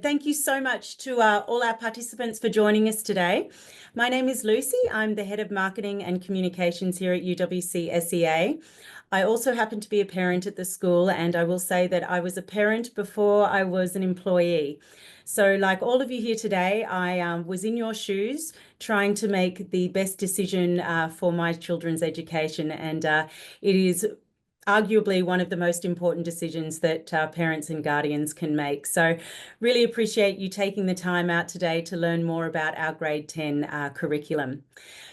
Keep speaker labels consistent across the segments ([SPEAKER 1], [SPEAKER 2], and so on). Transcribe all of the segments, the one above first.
[SPEAKER 1] Thank you so much to all our participants for joining us today. My name is Lucy. I'm the Head of Marketing and Communications here at UWCSEA. I also happen to be a parent at the school, and I will say that I was a parent before I was an employee. So like all of you here today, I was in your shoes trying to make the best decision for my children's education, and it is arguably one of the most important decisions that parents and guardians can make. So really appreciate you taking the time out today to learn more about our grade 10 curriculum.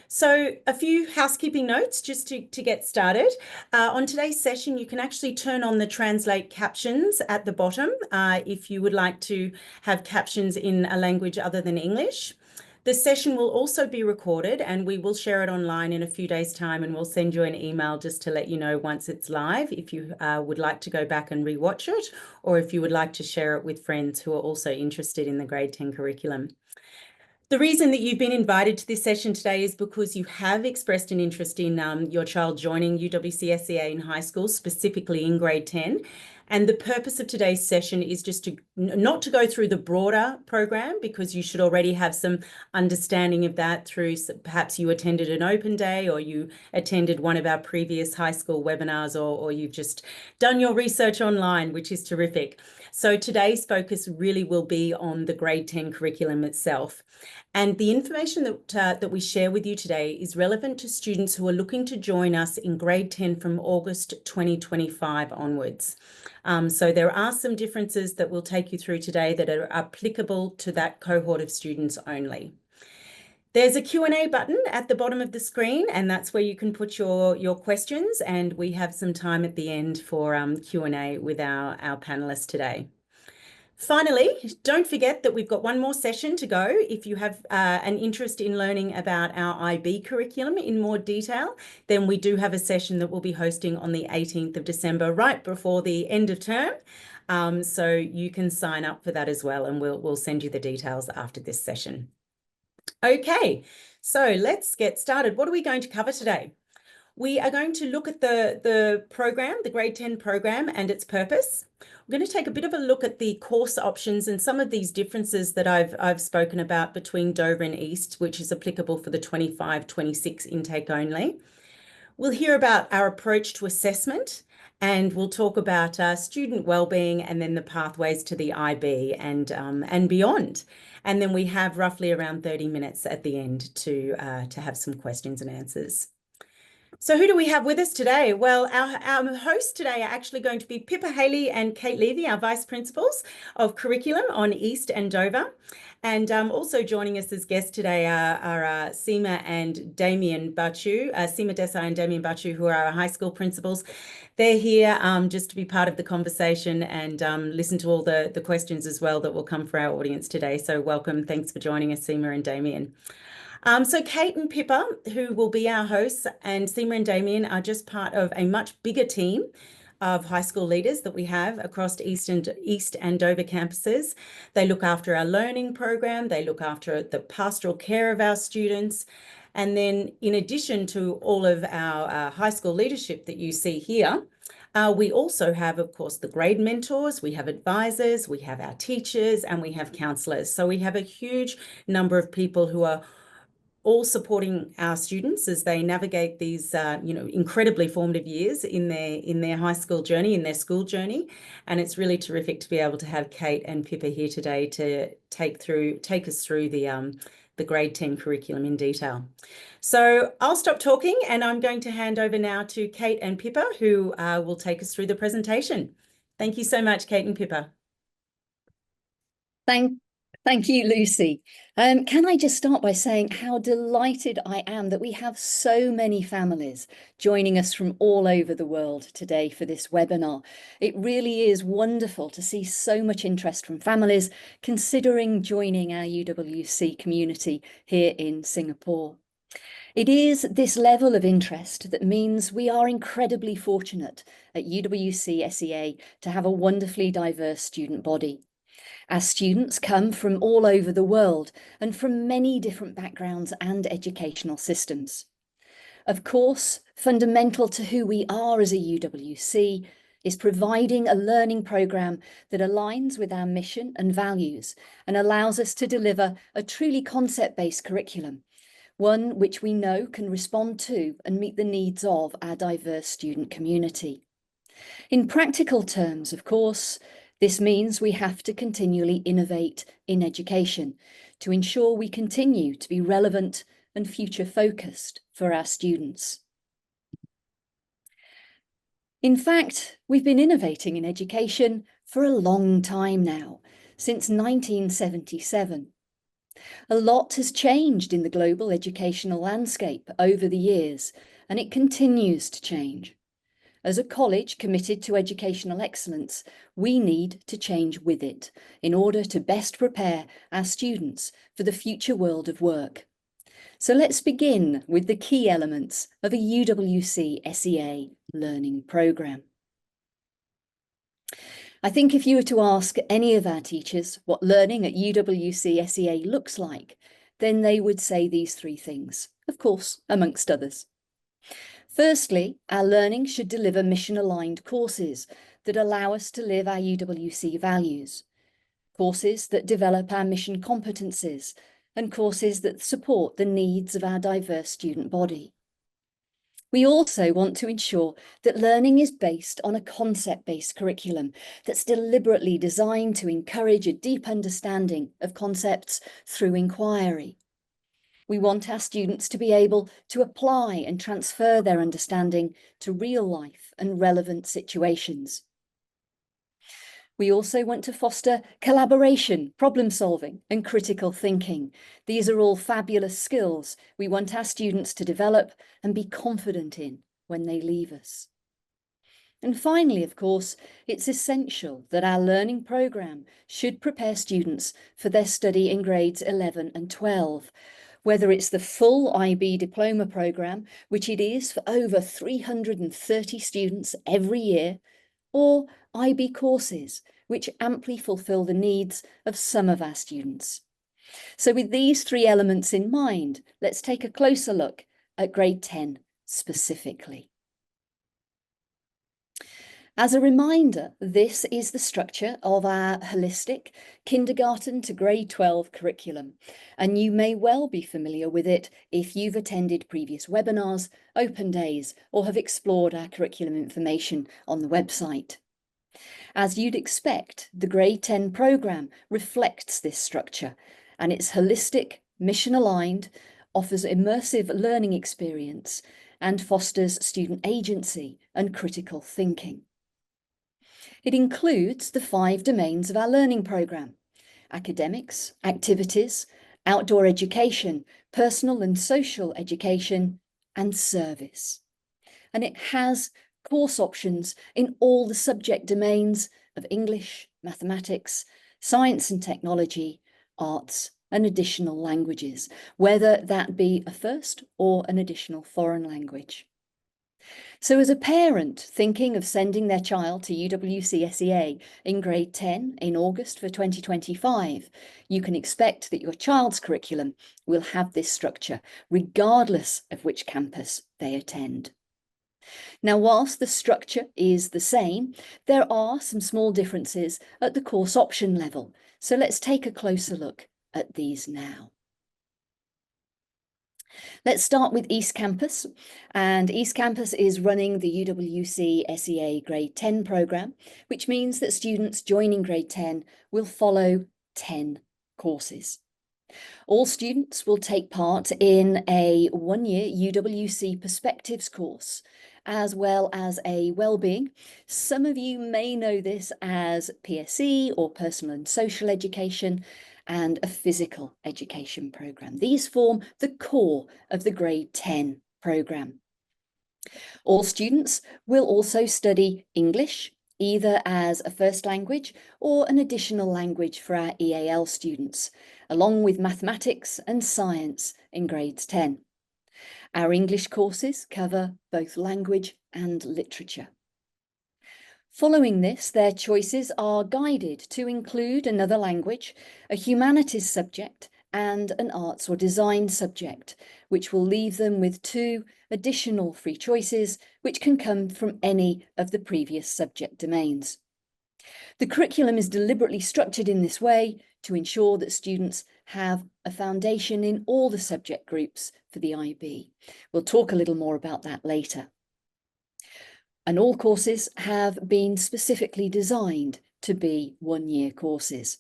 [SPEAKER 1] So a few housekeeping notes just to get started. On today's session, you can actually turn on the translate captions at the bottom if you would like to have captions in a language other than English. The session will also be recorded, and we will share it online in a few days' time, and we'll send you an email just to let you know once it's live if you would like to go back and rewatch it, or if you would like to share it with friends who are also interested in the grade 10 curriculum. The reason that you've been invited to this session today is because you have expressed an interest in your child joining UWCSEA in high school, specifically in grade 10. And the purpose of today's session is just to not to go through the broader program, because you should already have some understanding of that through perhaps you attended an open day, or you attended one of our previous high school webinars, or you've just done your research online, which is terrific. So today's focus really will be on the grade 10 curriculum itself. And the information that we share with you today is relevant to students who are looking to join us in grade 10 from August 2025 onwards. So there are some differences that we'll take you through today that are applicable to that cohort of students only. There's a Q&A button at the bottom of the screen, and that's where you can put your questions, and we have some time at the end for Q&A with our panelists today. Finally, don't forget that we've got one more session to go. If you have an interest in learning about our IB curriculum in more detail, then we do have a session that we'll be hosting on the 18th of December, right before the end of term. So you can sign up for that as well, and we'll send you the details after this session. Okay, so let's get started. What are we going to cover today? We are going to look at the program, the grade 10 program, and its purpose. We're going to take a bit of a look at the course options and some of these differences that I've spoken about between Dover and East, which is applicable for the 25-26 intake only. We'll hear about our approach to assessment, and we'll talk about student wellbeing, and then the pathways to the IB and beyond. And then we have roughly around 30 minutes at the end to have some questions and answers. So who do we have with us today? Well, our hosts today are actually going to be Pippa Haley and Kate Levy, our Vice Principals of Curriculum on East and Dover. And also joining us as guests today are Seema and Damien Bachu, Seema Desai and Damien Bachu, who are our high school principals. They're here just to be part of the conversation and listen to all the questions as well that will come for our audience today. So welcome. Thanks for joining us, Seema and Damien. So Kate and Pippa, who will be our hosts, and Seema and Damien are just part of a much bigger team of high school leaders that we have across East and Dover campuses. They look after our learning program, they look after the pastoral care of our students. And then in addition to all of our high school leadership that you see here, we also have, of course, the grade mentors, we have advisors, we have our teachers, and we have counsellors. So we have a huge number of people who are all supporting our students as they navigate these, incredibly formative years in their high school journey, in their school journey. And it's really terrific to be able to have Kate and Pippa here today to take us through the grade 10 curriculum in detail. So I'll stop talking, and I'm going to hand over now to Kate and Pippa, who will take us through the presentation. Thank you so much, Kate and Pippa.
[SPEAKER 2] Thank you, Lucy. Can I just start by saying how delighted I am that we have so many families joining us from all over the world today for this webinar. It really is wonderful to see so much interest from families considering joining our UWC community here in Singapore. It is this level of interest that means we are incredibly fortunate at UWCSEA to have a wonderfully diverse student body. Our students come from all over the world and from many different backgrounds and educational systems. Of course, fundamental to who we are as a UWC is providing a learning programme that aligns with our mission and values and allows us to deliver a truly concept-based curriculum, one which we know can respond to and meet the needs of our diverse student community. In practical terms, of course, this means we have to continually innovate in education to ensure we continue to be relevant and future-focused for our students. In fact, we've been innovating in education for a long time now, since 1977. A lot has changed in the global educational landscape over the years, and it continues to change. As a college committed to educational excellence, we need to change with it in order to best prepare our students for the future world of work. So let's begin with the key elements of a UWCSEA learning programme. I think if you were to ask any of our teachers what learning at UWCSEA looks like, then they would say these three things, of course, amongst others. Firstly, our learning should deliver mission-aligned courses that allow us to live our UWC values, courses that develop our mission competencies, and courses that support the needs of our diverse student body. We also want to ensure that learning is based on a concept-based curriculum that's deliberately designed to encourage a deep understanding of concepts through inquiry. We want our students to be able to apply and transfer their understanding to real life and relevant situations. We also want to foster collaboration, problem solving, and critical thinking. These are all fabulous skills we want our students to develop and be confident in when they leave us. And finally, of course, it's essential that our learning programme should prepare students for their study in grades 11 and 12, whether it's the full IB diploma programme, which it is for over 330 students every year, or IB courses, which amply fulfil the needs of some of our students. So with these three elements in mind, let's take a closer look at grade 10 specifically. As a reminder, this is the structure of our holistic kindergarten to grade 12 curriculum, and you may well be familiar with it if you've attended previous webinars, open days, or have explored our curriculum information on the website. As you'd expect, the grade 10 programme reflects this structure, and it's holistic, mission-aligned, offers immersive learning experience, and fosters student agency and critical thinking. It includes the 5 domains of our learning programme: academics, activities, outdoor education, personal and social education, and service. And it has course options in all the subject domains of English, mathematics, science and technology, arts, and additional languages, whether that be a first or an additional foreign language. So as a parent thinking of sending their child to UWCSEA in grade 10 in August for 2025, you can expect that your child's curriculum will have this structure, regardless of which campus they attend. Now, whilst the structure is the same, there are some small differences at the course option level. So let's take a closer look at these now. Let's start with East Campus, and East Campus is running the UWCSEA Grade 10 programme, which means that students joining Grade 10 will follow 10 courses. All students will take part in a one-year UWC Perspectives course, as well as a wellbeing. Some of you may know this as PSE or Personal and Social Education, and a physical education programme. These form the core of the Grade 10 programme. All students will also study English, either as a first language or an additional language for our EAL students, along with mathematics and science in grades 10. Our English courses cover both language and literature. Following this, their choices are guided to include another language, a humanities subject, and an arts or design subject, which will leave them with 2 additional free choices, which can come from any of the previous subject domains. The curriculum is deliberately structured in this way to ensure that students have a foundation in all the subject groups for the IB. We'll talk a little more about that later. And all courses have been specifically designed to be 1-year courses.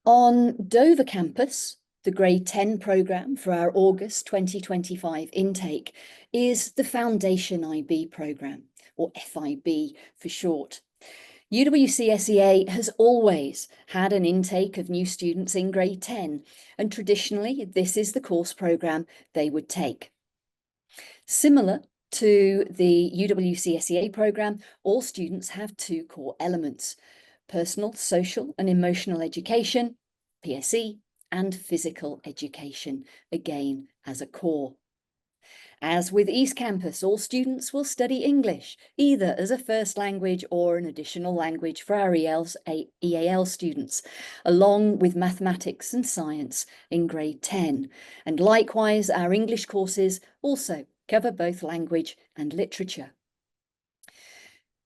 [SPEAKER 2] On Dover campus, the Grade 10 programme for our August 2025 intake is the Foundation IB programme, or FIB for short. UWCSEA has always had an intake of new students in Grade 10, and traditionally this is the course programme they would take. Similar to the UWCSEA programme, all students have 2 core elements: personal, social and emotional education, PSE, and physical education, again as a core. As with East Campus, all students will study English, either as a first language or an additional language for our EAL students, along with mathematics and science in Grade 10. And likewise, our English courses also cover both language and literature.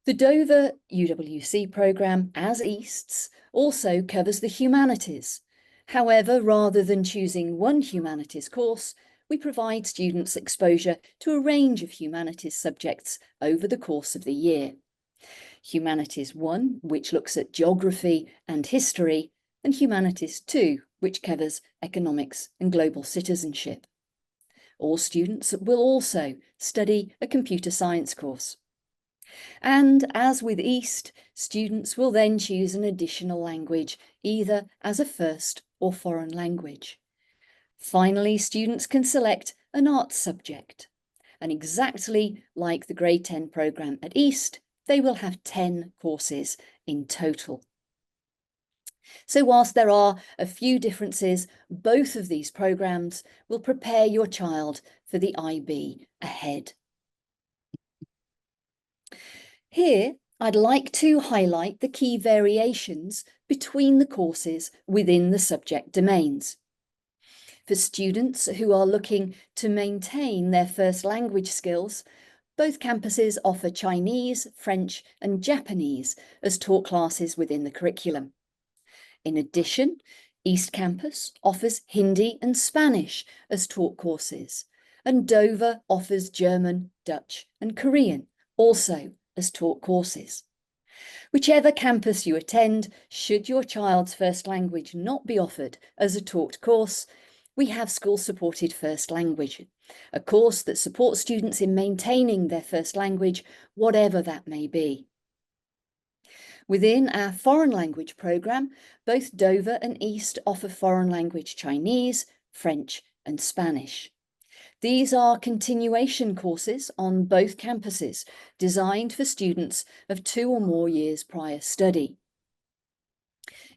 [SPEAKER 2] The Dover UWC programme, as East's, also covers the humanities. However, rather than choosing one humanities course, we provide students exposure to a range of humanities subjects over the course of the year. Humanities 1, which looks at geography and history, and Humanities 2, which covers economics and global citizenship. All students will also study a computer science course. And as with East, students will then choose an additional language, either as a first or foreign language. Finally, students can select an arts subject, and exactly like the Grade 10 programme at East, they will have 10 courses in total. So whilst there are a few differences, both of these programmes will prepare your child for the IB ahead. Here, I'd like to highlight the key variations between the courses within the subject domains. For students who are looking to maintain their first language skills, both campuses offer Chinese, French and Japanese as taught classes within the curriculum. In addition, East Campus offers Hindi and Spanish as taught courses, and Dover offers German, Dutch and Korean, also as taught courses. Whichever campus you attend, should your child's first language not be offered as a taught course, we have school-supported first language, a course that supports students in maintaining their first language, whatever that may be. Within our foreign language programme, both Dover and East offer foreign language Chinese, French and Spanish. These are continuation courses on both campuses, designed for students of 2 or more years prior study.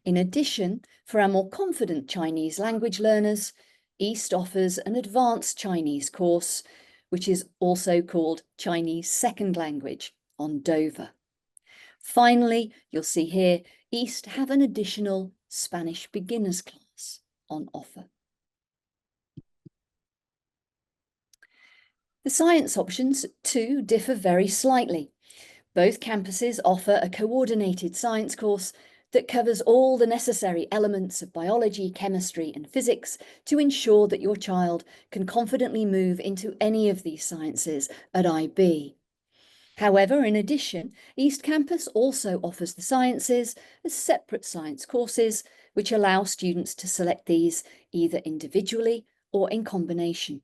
[SPEAKER 2] In addition, for our more confident Chinese language learners, East offers an advanced Chinese course, which is also called Chinese Second Language on Dover. Finally, you'll see here, East have an additional Spanish beginners class on offer. The science options too differ very slightly. Both campuses offer a coordinated science course that covers all the necessary elements of biology, chemistry and physics to ensure that your child can confidently move into any of these sciences at IB. However, in addition, East Campus also offers the sciences as separate science courses, which allow students to select these either individually or in combination.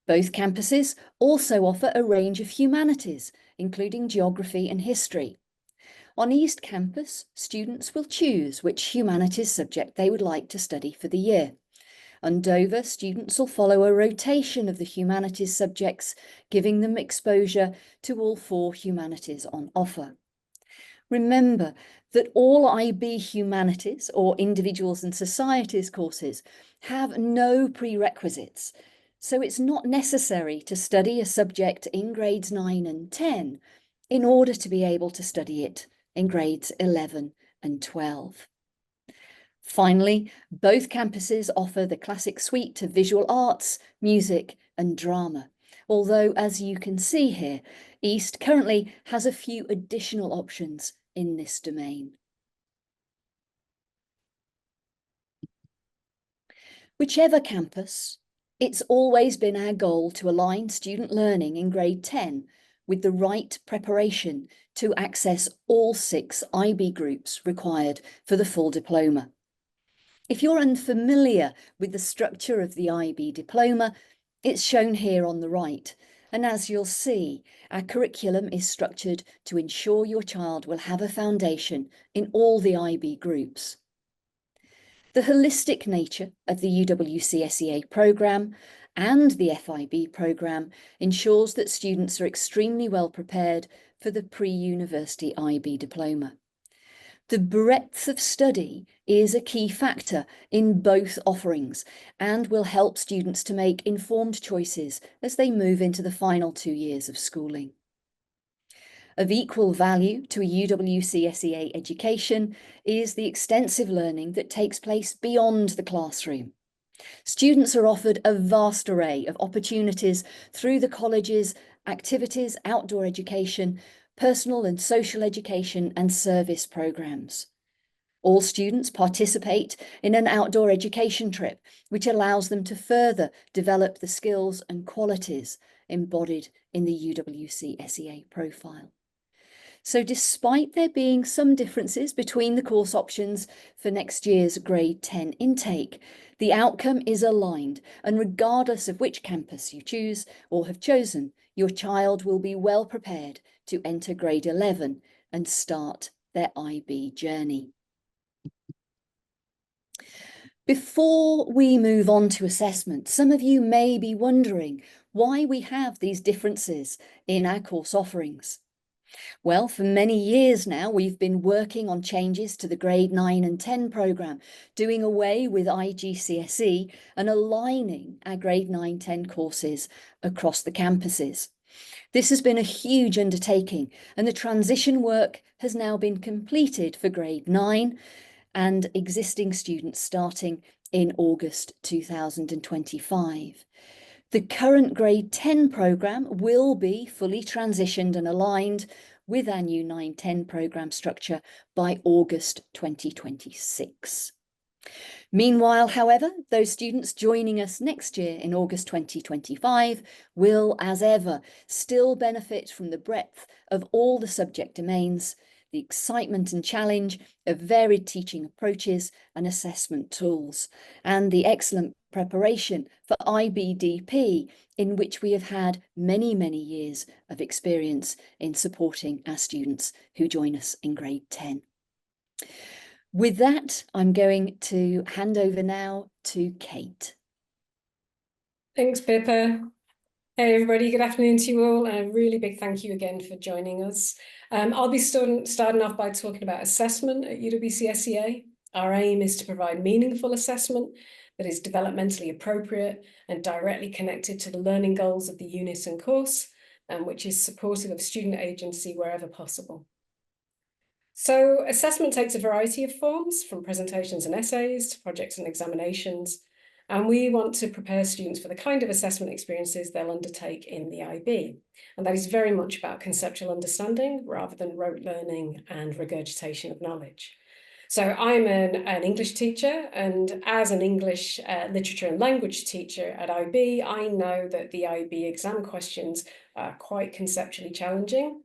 [SPEAKER 2] Both campuses also offer a range of humanities, including geography and history. On East Campus, students will choose which humanities subject they would like to study for the year. On Dover, students will follow a rotation of the humanities subjects, giving them exposure to all 4 humanities on offer. Remember that all IB humanities or individuals and societies courses have no prerequisites, so it's not necessary to study a subject in grades 9 and 10 in order to be able to study it in grades 11 and 12. Finally, both campuses offer the classic suite of visual arts, music and drama. Although, as you can see here, East currently has a few additional options in this domain. Whichever campus, it's always been our goal to align student learning in grade 10 with the right preparation to access all 6 IB groups required for the full diploma. If you're unfamiliar with the structure of the IB diploma, it's shown here on the right. And as you'll see, our curriculum is structured to ensure your child will have a foundation in all the IB groups. The holistic nature of the UWCSEA programme and the FIB programme ensures that students are extremely well prepared for the pre-university IB diploma. The breadth of study is a key factor in both offerings and will help students to make informed choices as they move into the final 2 years of schooling. Of equal value to a UWCSEA education is the extensive learning that takes place beyond the classroom. Students are offered a vast array of opportunities through the college's activities, outdoor education, personal and social education and service programmes. All students participate in an outdoor education trip, which allows them to further develop the skills and qualities embodied in the UWCSEA profile. So despite there being some differences between the course options for next year's grade 10 intake, the outcome is aligned, and regardless of which campus you choose or have chosen, your child will be well prepared to enter grade 11 and start their IB journey. Before we move on to assessment, some of you may be wondering why we have these differences in our course offerings. Well, for many years now, we've been working on changes to the grade 9 and 10 programme, doing away with IGCSE and aligning our grade 9-10 courses across the campuses. This has been a huge undertaking, and the transition work has now been completed for grade 9 and existing students starting in August 2025. The current grade 10 programme will be fully transitioned and aligned with our new 9-10 programme structure by August 2026. Meanwhile, however, those students joining us next year in August 2025 will, as ever, still benefit from the breadth of all the subject domains, the excitement and challenge of varied teaching approaches and assessment tools, and the excellent preparation for IBDP, in which we have had many, many years of experience in supporting our students who join us in grade 10. With that, I'm going to hand over now to Kate.
[SPEAKER 3] Thanks, Pippa. Hey everybody, good afternoon to you all, and a really big thank you again for joining us. I'll be starting off by talking about assessment at UWCSEA. Our aim is to provide meaningful assessment that is developmentally appropriate and directly connected to the learning goals of the unit and course, and which is supportive of student agency wherever possible. So assessment takes a variety of forms, from presentations and essays to projects and examinations. And we want to prepare students for the kind of assessment experiences they'll undertake in the IB. And that is very much about conceptual understanding rather than rote learning and regurgitation of knowledge. So I'm an English teacher, and as an English literature and language teacher at IB, I know that the IB exam questions are quite conceptually challenging.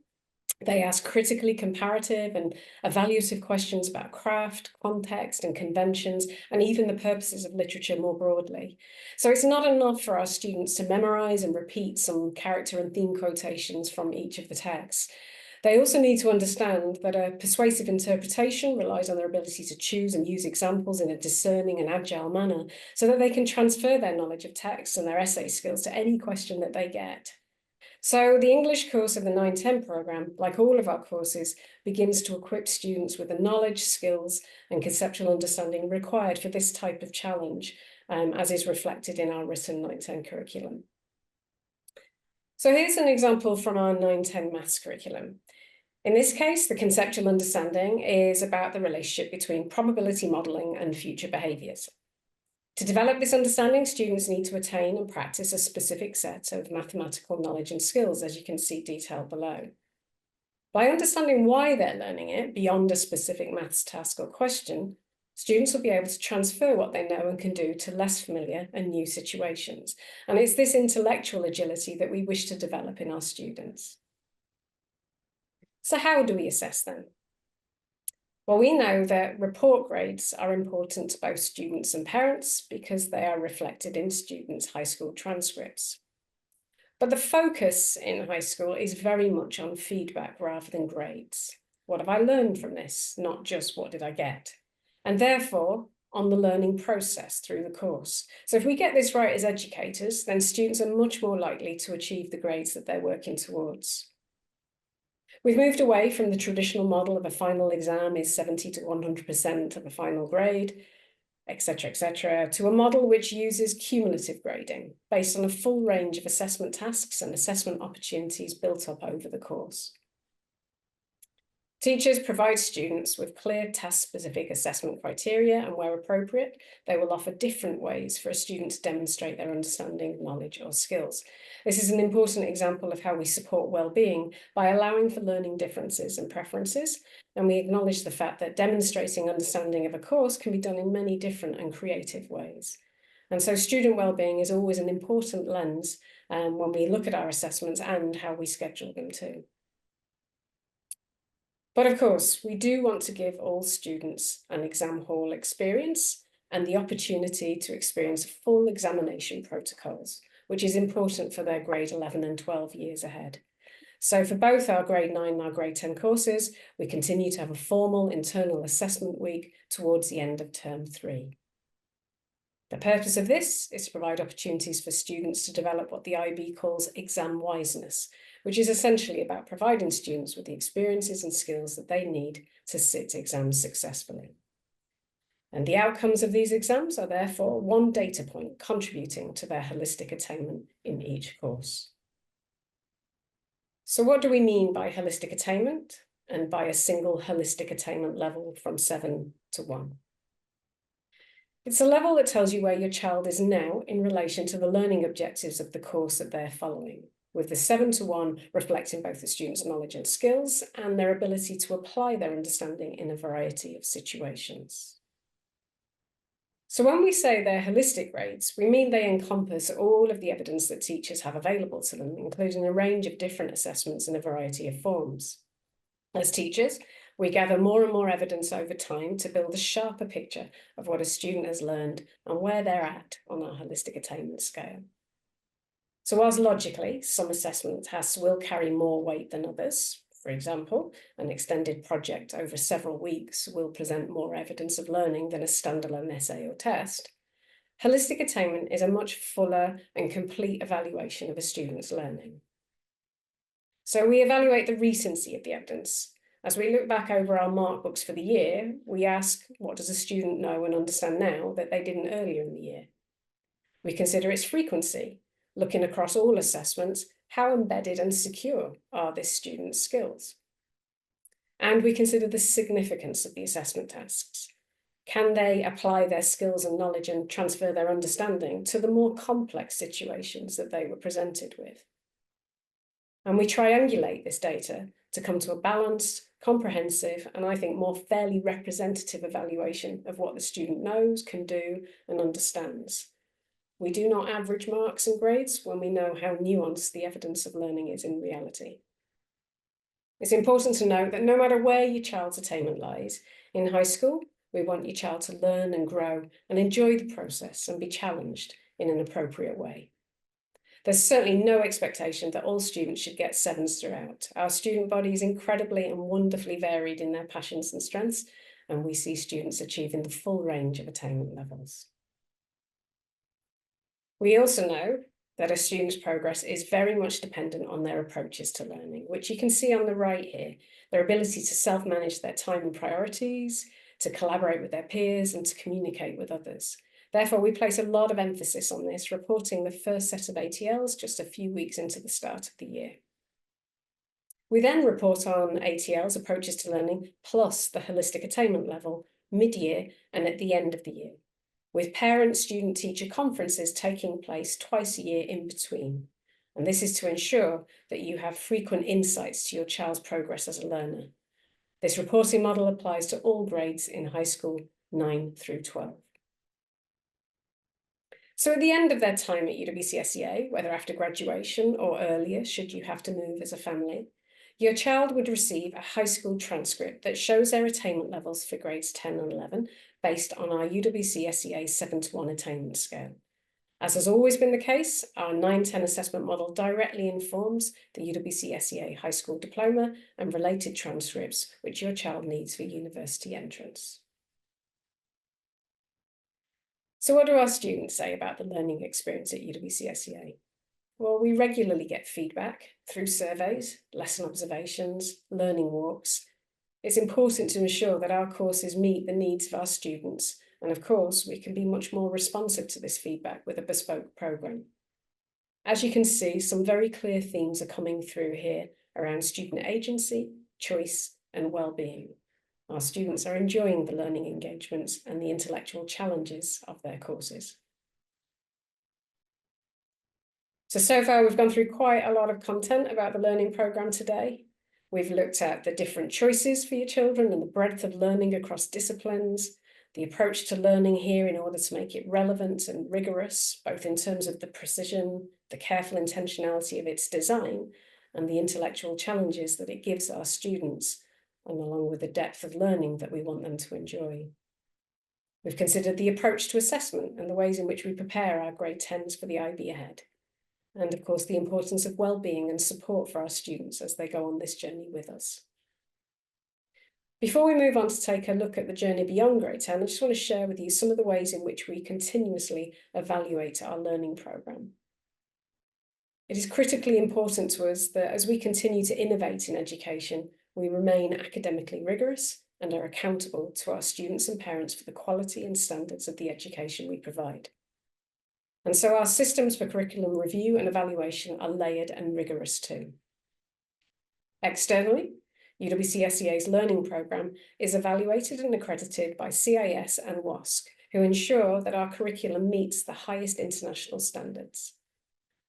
[SPEAKER 3] They ask critically comparative and evaluative questions about craft, context, and conventions, and even the purposes of literature more broadly. So it's not enough for our students to memorize and repeat some character and theme quotations from each of the texts. They also need to understand that a persuasive interpretation relies on their ability to choose and use examples in a discerning and agile manner so that they can transfer their knowledge of text and their essay skills to any question that they get. So the English course of the 9-10 programme, like all of our courses, begins to equip students with the knowledge, skills and conceptual understanding required for this type of challenge, as is reflected in our written 9-10 curriculum. So here's an example from our 9-10 maths curriculum. In this case, the conceptual understanding is about the relationship between probability modelling and future behaviours. To develop this understanding, students need to attain and practice a specific set of mathematical knowledge and skills, as you can see detailed below. By understanding why they're learning it beyond a specific maths task or question, students will be able to transfer what they know and can do to less familiar and new situations. And it's this intellectual agility that we wish to develop in our students. So how do we assess them? Well, we know that report grades are important to both students and parents because they are reflected in students' high school transcripts. But the focus in high school is very much on feedback rather than grades. What have I learned from this? Not just what did I get? And therefore, on the learning process through the course. So if we get this right as educators, then students are much more likely to achieve the grades that they're working towards. We've moved away from the traditional model of a final exam is 70 to 100% of a final grade, etc., to a model which uses cumulative grading based on a full range of assessment tasks and assessment opportunities built up over the course. Teachers provide students with clear task-specific assessment criteria, and where appropriate, they will offer different ways for a student to demonstrate their understanding, knowledge, or skills. This is an important example of how we support well-being by allowing for learning differences and preferences, and we acknowledge the fact that demonstrating understanding of a course can be done in many different and creative ways. And so student well-being is always an important lens when we look at our assessments and how we schedule them too. But of course, we do want to give all students an exam hall experience and the opportunity to experience full examination protocols, which is important for their grade 11 and 12 years ahead. So for both our grade 9 and our grade 10 courses, we continue to have a formal internal assessment week towards the end of term 3. The purpose of this is to provide opportunities for students to develop what the IB calls exam wiseness, which is essentially about providing students with the experiences and skills that they need to sit exams successfully. And the outcomes of these exams are therefore one data point contributing to their holistic attainment in each course. So what do we mean by holistic attainment and by a single holistic attainment level from 7 to 1? It's a level that tells you where your child is now in relation to the learning objectives of the course that they're following, with the 7 to 1 reflecting both the student's knowledge and skills and their ability to apply their understanding in a variety of situations. So when we say they're holistic grades, we mean they encompass all of the evidence that teachers have available to them, including a range of different assessments in a variety of forms. As teachers, we gather more and more evidence over time to build a sharper picture of what a student has learned and where they're at on our holistic attainment scale. So whilst logically, some assessment tasks will carry more weight than others, for example, an extended project over several weeks will present more evidence of learning than a standalone essay or test, holistic attainment is a much fuller and complete evaluation of a student's learning. So we evaluate the recency of the evidence. As we look back over our mark books for the year, we ask, what does a student know and understand now that they didn't earlier in the year? We consider its frequency, looking across all assessments, how embedded and secure are this student's skills? And we consider the significance of the assessment tasks. Can they apply their skills and knowledge and transfer their understanding to the more complex situations that they were presented with? And we triangulate this data to come to a balanced, comprehensive, and I think more fairly representative evaluation of what the student knows, can do, and understands. We do not average marks and grades when we know how nuanced the evidence of learning is in reality. It's important to note that no matter where your child's attainment lies, in high school, we want your child to learn and grow and enjoy the process and be challenged in an appropriate way. There's certainly no expectation that all students should get 7s throughout. Our student body is incredibly and wonderfully varied in their passions and strengths, and we see students achieving the full range of attainment levels. We also know that a student's progress is very much dependent on their approaches to learning, which you can see on the right here, their ability to self-manage their time and priorities, to collaborate with their peers, and to communicate with others. Therefore, we place a lot of emphasis on this, reporting the first set of ATLs just a few weeks into the start of the year. We then report on ATL's approaches to learning plus the holistic attainment level mid-year and at the end of the year, with parent, student, teacher conferences taking place twice a year in between. And this is to ensure that you have frequent insights to your child's progress as a learner. This reporting model applies to all grades in high school 9 through 12. So at the end of their time at UWCSEA, whether after graduation or earlier, should you have to move as a family, your child would receive a high school transcript that shows their attainment levels for grades 10 and 11 based on our UWCSEA 7-to-1 attainment scale. As has always been the case, our 9-10 assessment model directly informs the UWCSEA high school diploma and related transcripts which your child needs for university entrance. So what do our students say about the learning experience at UWCSEA? Well, we regularly get feedback through surveys, lesson observations, learning walks. It's important to ensure that our courses meet the needs of our students, and of course, we can be much more responsive to this feedback with a bespoke programme. As you can see, some very clear themes are coming through here around student agency, choice, and well-being. Our students are enjoying the learning engagements and the intellectual challenges of their courses. So far we've gone through quite a lot of content about the learning programme today. We've looked at the different choices for your children and the breadth of learning across disciplines, the approach to learning here in order to make it relevant and rigorous, both in terms of the precision, the careful intentionality of its design, and the intellectual challenges that it gives our students, and along with the depth of learning that we want them to enjoy. We've considered the approach to assessment and the ways in which we prepare our grade 10s for the IB ahead. And of course, the importance of well-being and support for our students as they go on this journey with us. Before we move on to take a look at the journey beyond grade 10, I just want to share with you some of the ways in which we continuously evaluate our learning programme. It is critically important to us that as we continue to innovate in education, we remain academically rigorous and are accountable to our students and parents for the quality and standards of the education we provide. And so our systems for curriculum review and evaluation are layered and rigorous too. Externally, UWCSEA's learning programme is evaluated and accredited by CIS and WASC, who ensure that our curriculum meets the highest international standards.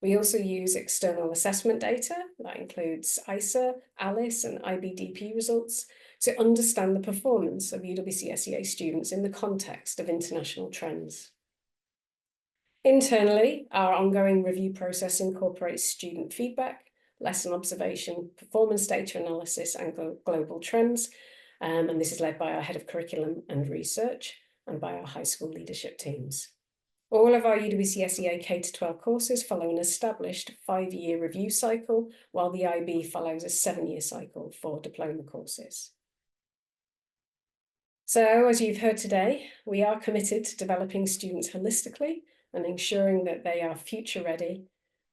[SPEAKER 3] We also use external assessment data, that includes ISA, ALICE and IBDP results, to understand the performance of UWCSEA students in the context of international trends. Internally, our ongoing review process incorporates student feedback, lesson observation, performance data analysis, and global trends. And this is led by our Head of Curriculum and Research and by our high school leadership teams. All of our UWCSEA K-12 courses follow an established 5-year review cycle, while the IB follows a 7-year cycle for diploma courses. So, as you've heard today, we are committed to developing students holistically and ensuring that they are future ready.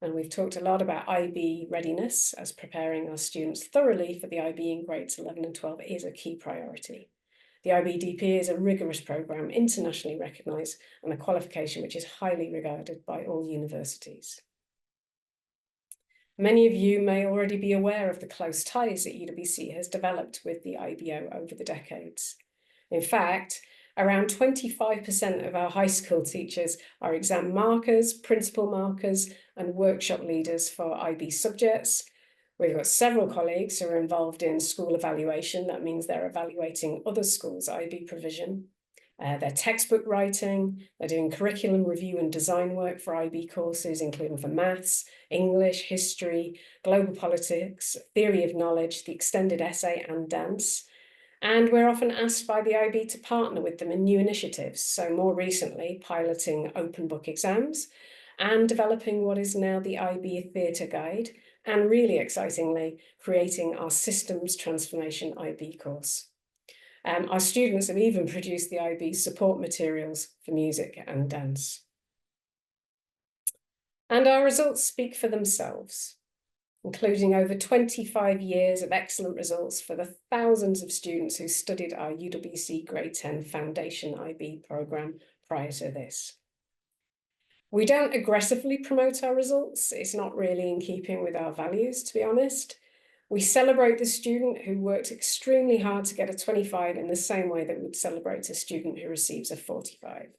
[SPEAKER 3] And we've talked a lot about IB readiness, as preparing our students thoroughly for the IB in grades 11 and 12 is a key priority. The IBDP is a rigorous programme, internationally recognised, and a qualification which is highly regarded by all universities. Many of you may already be aware of the close ties that UWC has developed with the IBO over the decades. In fact, around 25% of our high school teachers are exam markers, principal markers, and workshop leaders for IB subjects. We've got several colleagues who are involved in school evaluation. That means they're evaluating other schools' IB provision. They're textbook writing, they're doing curriculum review and design work for IB courses, including for maths, English, history, global politics, theory of knowledge, the extended essay, and dance. And we're often asked by the IB to partner with them in new initiatives. So more recently, piloting open book exams and developing what is now the IB Theatre Guide, and really excitingly, creating our Systems Transformation IB course. Our students have even produced the IB support materials for music and dance. And our results speak for themselves, including over 25 years of excellent results for the thousands of students who studied our UWC Grade 10 Foundation IB programme prior to this. We don't aggressively promote our results. It's not really in keeping with our values, to be honest. We celebrate the student who worked extremely hard to get a 25 in the same way that we'd celebrate a student who receives a 45.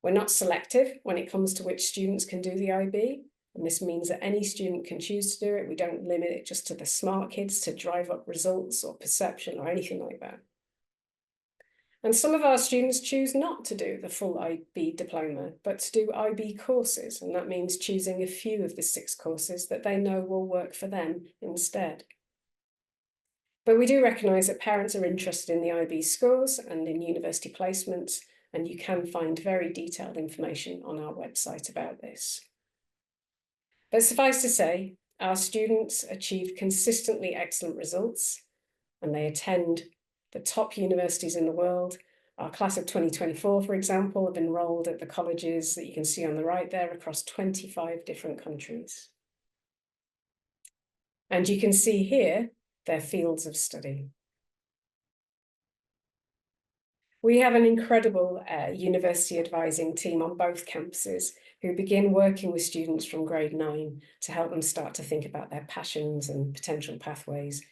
[SPEAKER 3] We're not selective when it comes to which students can do the IB, and this means that any student can choose to do it. We don't limit it just to the smart kids to drive up results or perception or anything like that. And some of our students choose not to do the full IB diploma, but to do IB courses, and that means choosing a few of the 6 courses that they know will work for them instead. But we do recognise that parents are interested in the IB scores and in university placements, and you can find very detailed information on our website about this. But suffice to say, our students achieve consistently excellent results, and they attend the top universities in the world. Our class of 2024, for example, have enrolled at the colleges that you can see on the right there across 25 different countries. And you can see here their fields of study. We have an incredible university advising team on both campuses who begin working with students from grade 9 to help them start to think about their passions and potential pathways.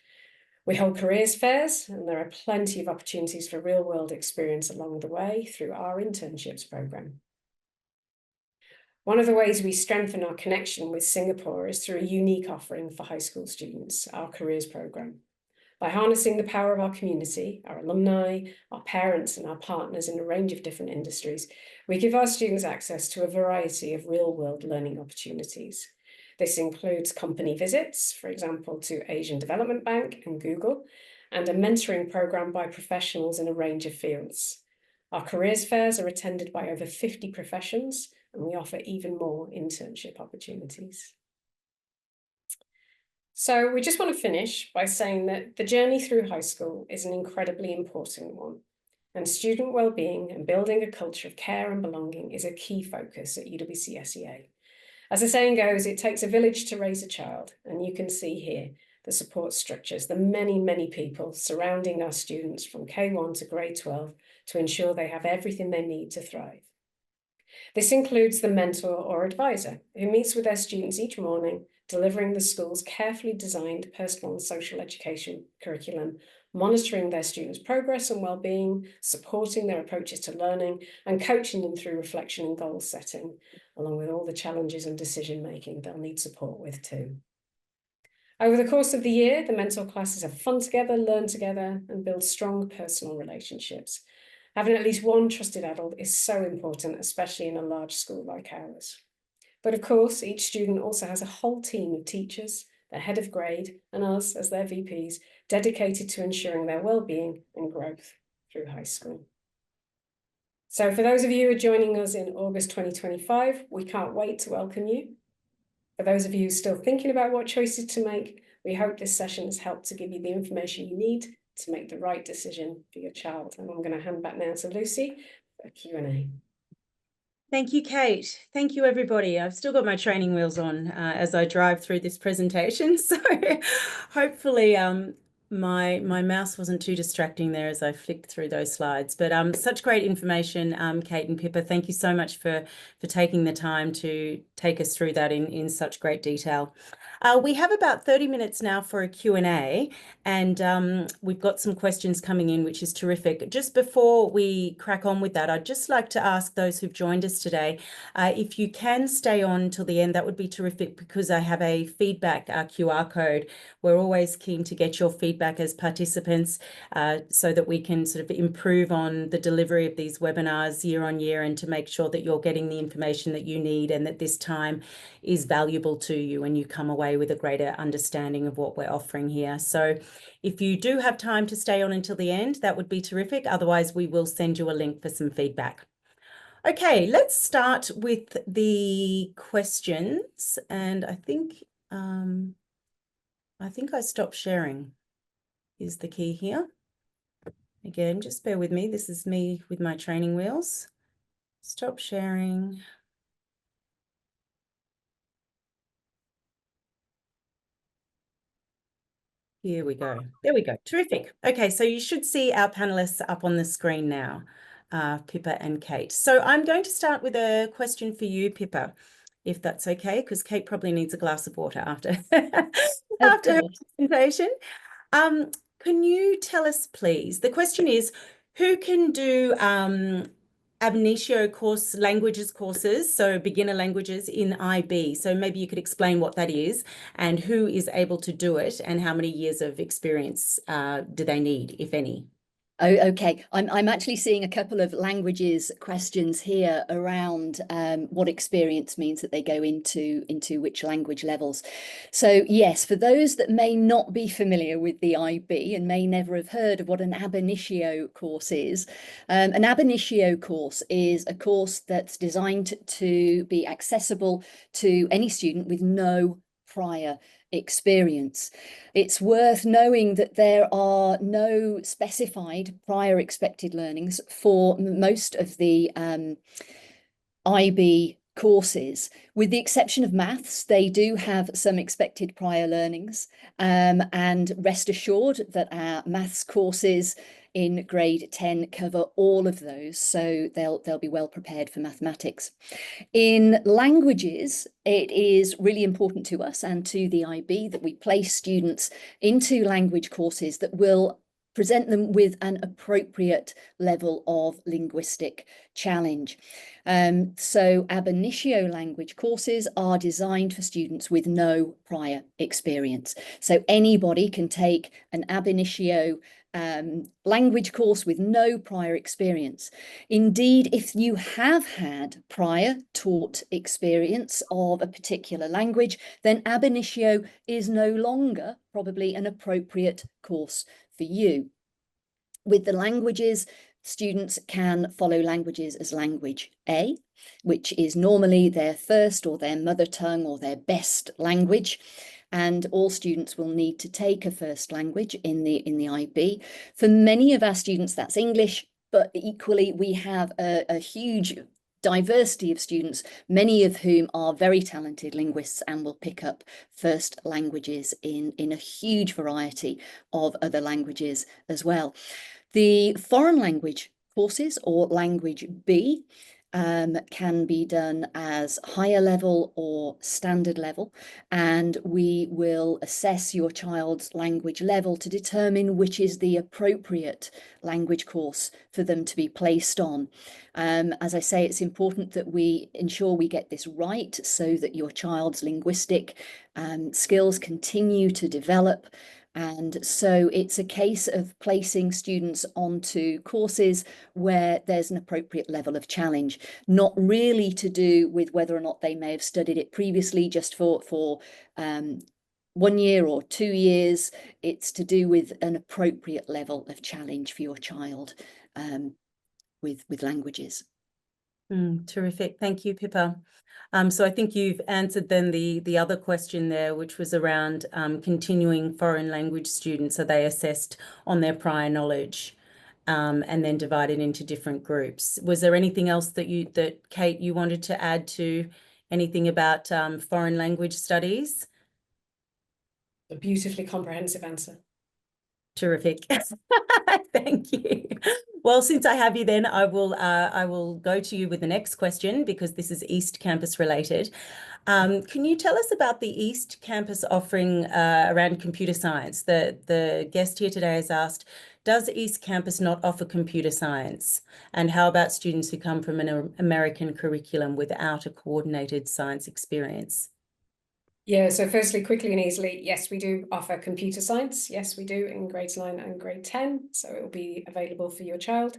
[SPEAKER 3] We hold careers fairs, and there are plenty of opportunities for real-world experience along the way through our internships program. One of the ways we strengthen our connection with Singapore is through a unique offering for high school students, our careers program. By harnessing the power of our community, our alumni, our parents, and our partners in a range of different industries, we give our students access to a variety of real-world learning opportunities. This includes company visits, for example, to Asian Development Bank and Google, and a mentoring program by professionals in a range of fields. Our careers fairs are attended by over 50 professions, and we offer even more internship opportunities. So we just want to finish by saying that the journey through high school is an incredibly important one, and student well-being and building a culture of care and belonging is a key focus at UWCSEA. As the saying goes, it takes a village to raise a child, and you can see here the support structures, the many, many people surrounding our students from K1 to grade 12 to ensure they have everything they need to thrive. This includes the mentor or advisor who meets with their students each morning, delivering the school's carefully designed personal and social education curriculum, monitoring their students' progress and well-being, supporting their approaches to learning, and coaching them through reflection and goal setting, along with all the challenges and decision-making they'll need support with too. Over the course of the year, the mentor classes have fun together, learn together, and build strong personal relationships. Having at least one trusted adult is so important, especially in a large school like ours. But of course, each student also has a whole team of teachers, their head of grade, and us as their VPs, dedicated to ensuring their well-being and growth through high school. So for those of you who are joining us in August 2025, we can't wait to welcome you. For those of you still thinking about what choices to make, we hope this session has helped to give you the information you need to make the right decision for your child. And I'm going to hand back now to Lucy for Q&A.
[SPEAKER 1] Thank you, Kate. Thank you, everybody. I've still got my training wheels on as I drive through this presentation. So hopefully my mouse wasn't too distracting there as I flicked through those slides. But such great information, Kate and Pippa. Thank you so much for taking the time to take us through that in such great detail. We have about 30 minutes now for a Q&A, and we've got some questions coming in, which is terrific. Just before we crack on with that, I'd just like to ask those who've joined us today, if you can stay on till the end, that would be terrific, because I have a feedback QR code. We're always keen to get your feedback as participants so that we can sort of improve on the delivery of these webinars year on year, and to make sure that you're getting the information that you need and that this time is valuable to you and you come away with a greater understanding of what we're offering here. So if you do have time to stay on until the end, that would be terrific. Otherwise, we will send you a link for some feedback. Okay, let's start with the questions. And I think I stopped sharing is the key here. Again, just bear with me. This is me with my training wheels. Stop sharing. Here we go. There we go. Terrific. Okay, so you should see our panelists up on the screen now, Pippa and Kate. So I'm going to start with a question for you, Pippa. if that's okay, because Kate probably needs a glass of water after,
[SPEAKER 2] Of
[SPEAKER 1] after her
[SPEAKER 2] course.
[SPEAKER 1] presentation. Can you tell us, please, the question is, who can do ab initio languages courses, so beginner languages in IB? So maybe you could explain what that is and who is able to do it and how many years of experience do they need, if any?
[SPEAKER 2] Oh, okay. I'm actually seeing a couple of languages questions here around what experience means that they go into which language levels. So yes, for those that may not be familiar with the IB and may never have heard of what an ab initio course is, an ab initio course is a course that's designed to be accessible to any student with no prior experience. It's worth knowing that there are no specified prior expected learnings for most of the IB courses, with the exception of maths. They do have some expected prior learnings, and rest assured that our maths courses in grade 10 cover all of those, so they'll be well prepared for mathematics. In languages, it is really important to us and to the IB that we place students into language courses that will present them with an appropriate level of linguistic challenge. So ab initio language courses are designed for students with no prior experience. So anybody can take an ab initio language course with no prior experience. Indeed, if you have had prior taught experience of a particular language, then ab initio is no longer probably an appropriate course for you. With the languages, students can follow languages as language A, which is normally their first or their mother tongue or their best language. And all students will need to take a first language in the IB. For many of our students, that's English, but equally we have a huge diversity of students, many of whom are very talented linguists and will pick up first languages in a huge variety of other languages as well. The foreign language courses, or language B, can be done as higher level or standard level, and we will assess your child's language level to determine which is the appropriate language course for them to be placed on. As I say, it's important that we ensure we get this right so that your child's linguistic skills continue to develop. And so it's a case of placing students onto courses where there's an appropriate level of challenge, not really to do with whether or not they may have studied it previously just for 1 year or 2 years. It's to do with an appropriate level of challenge for your child with languages.
[SPEAKER 1] Terrific. Thank you, Pippa. So I think you've answered then the other question there, which was around continuing foreign language students. Are they assessed on their prior knowledge and then divided into different groups? Was there anything else that Kate, you wanted to add to anything about foreign language studies?
[SPEAKER 3] A beautifully comprehensive answer.
[SPEAKER 1] Terrific. Thank you. Well, since I have you then, I will go to you with the next question because this is East Campus related. Can you tell us about the East Campus offering around computer science? The guest here today has asked, does East Campus not offer computer science? And how about students who come from an American curriculum without a coordinated science experience?
[SPEAKER 3] Yeah, so firstly, quickly and easily, yes, we do offer computer science. Yes, we do in grades 9 and grade 10. So it will be available for your child.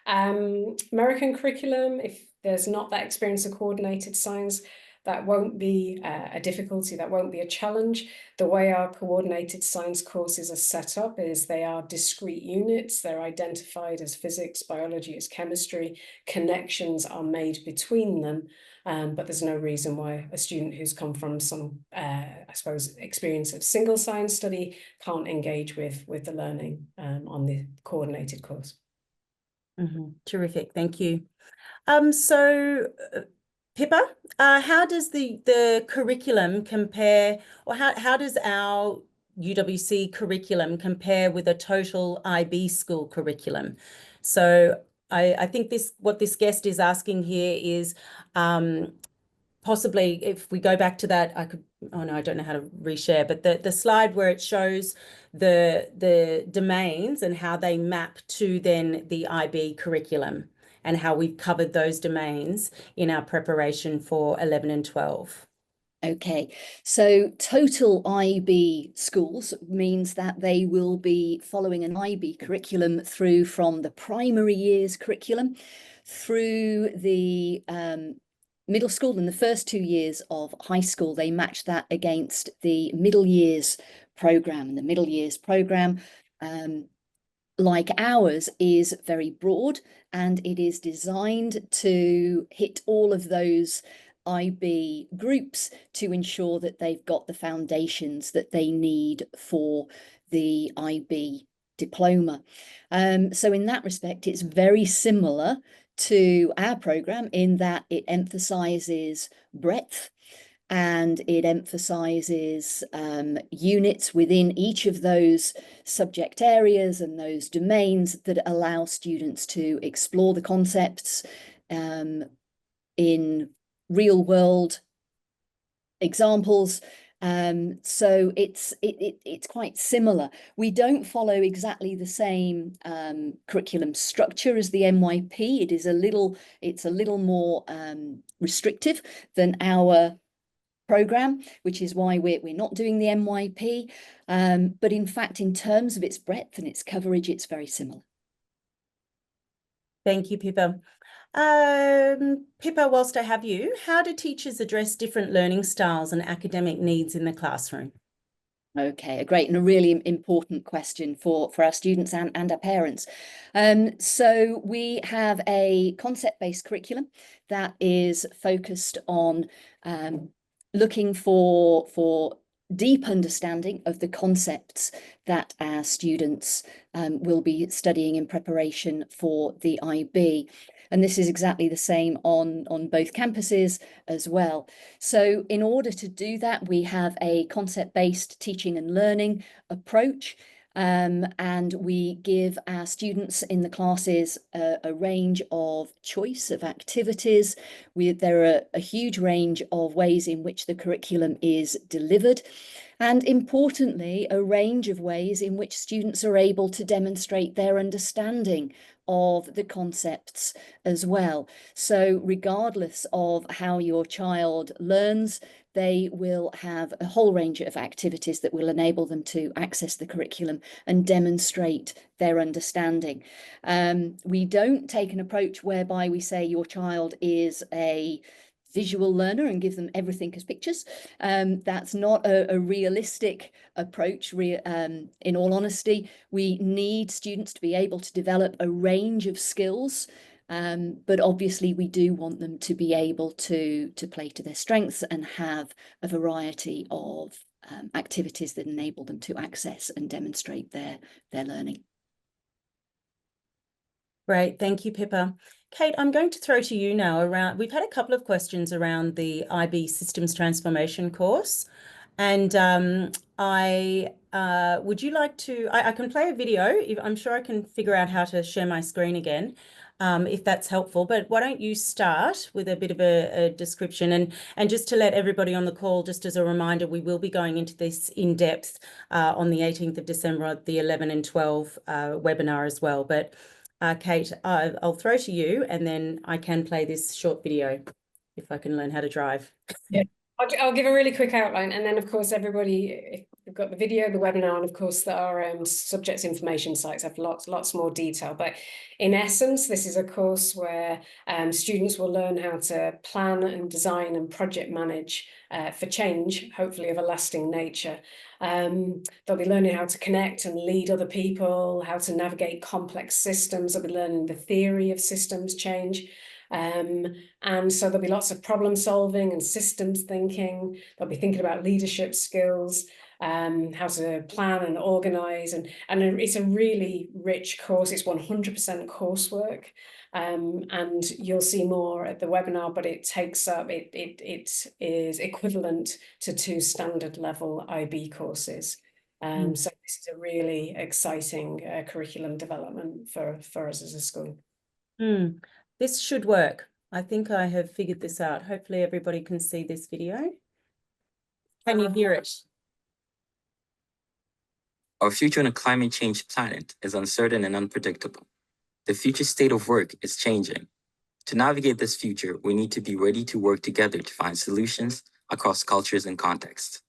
[SPEAKER 3] American curriculum, if there's not that experience of coordinated science, that won't be a difficulty, that won't be a challenge. The way our coordinated science courses are set up is they are discrete units. They're identified as physics, biology, as chemistry. Connections are made between them. But there's no reason why a student who's come from some, I suppose, experience of single science study can't engage with the learning on the coordinated course.
[SPEAKER 1] Terrific, thank you. Pippa, how does the curriculum compare, or how does our UWC curriculum compare with a total IB school curriculum? So I think what this guest is asking here is possibly if we go back to that, oh no, I don't know how to reshare, but the slide where it shows the domains and how they map to then the IB curriculum and how we've covered those domains in our preparation for 11 and 12.
[SPEAKER 2] Okay, so total IB schools means that they will be following an IB curriculum through from the primary years curriculum through the middle school and the first 2 years of high school. They match that against the middle years program, and the middle years program, like ours, is very broad, and it is designed to hit all of those IB groups to ensure that they've got the foundations that they need for the IB diploma. So in that respect, it's very similar to our program in that it emphasizes breadth, and it emphasizes units within each of those subject areas and those domains that allow students to explore the concepts in real world examples. So it's quite similar. We don't follow exactly the same curriculum structure as the MYP. It's a little more restrictive than our program, which is why we're not doing the MYP. But in fact, in terms of its breadth and its coverage, it's very similar.
[SPEAKER 1] Thank you, Pippa. Pippa, whilst I have you, how do teachers address different learning styles and academic needs in the classroom?
[SPEAKER 2] Okay, a great and a really important question for our students and our parents. So we have a concept-based curriculum that is focused on looking for deep understanding of the concepts that our students will be studying in preparation for the IB. And this is exactly the same on both campuses as well. So in order to do that, we have a concept-based teaching and learning approach. And we give our students in the classes a range of choice of activities. There are a huge range of ways in which the curriculum is delivered, and importantly, a range of ways in which students are able to demonstrate their understanding of the concepts as well. So regardless of how your child learns, they will have a whole range of activities that will enable them to access the curriculum and demonstrate their understanding. We don't take an approach whereby we say your child is a visual learner and give them everything as pictures. That's not a realistic approach. In all honesty, we need students to be able to develop a range of skills, but obviously we do want them to be able to play to their strengths and have a variety of activities that enable them to access and demonstrate their learning.
[SPEAKER 1] Great, thank you, Pippa. Kate, I'm going to throw to you now we've had a couple of questions around the IB Systems Transformation course. And would you like to, I can play a video. I'm sure I can figure out how to share my screen again, if that's helpful. But why don't you start with a bit of a description, and just to let everybody on the call, just as a reminder, we will be going into this in depth on the 18th of December at the 11 and 12 webinar as well. But Kate, I'll throw to you, and then I can play this short video if I can learn how to drive.
[SPEAKER 3] Yeah. I'll give a really quick outline, and then of course everybody, if we've got the video, the webinar, and of course our subject information sites have lots more detail. But in essence, this is a course where students will learn how to plan and design and project manage for change, hopefully of a lasting nature. They'll be learning how to connect and lead other people, how to navigate complex systems. They'll be learning the theory of systems change. And so there'll be lots of problem solving and systems thinking. They'll be thinking about leadership skills, how to plan and organize. And it's a really rich course. It's 100% coursework. And you'll see more at the webinar, but it takes up, it is equivalent to 2 standard level IB courses. So this is a really exciting curriculum development for us as a school.
[SPEAKER 1] This should work. I think I have figured this out. Hopefully everybody can see this video. Can you hear it?
[SPEAKER 4] Our future on a climate change planet is uncertain and unpredictable. The future state of work is changing. To navigate this future, we need to be ready to work together to find solutions across cultures and contexts.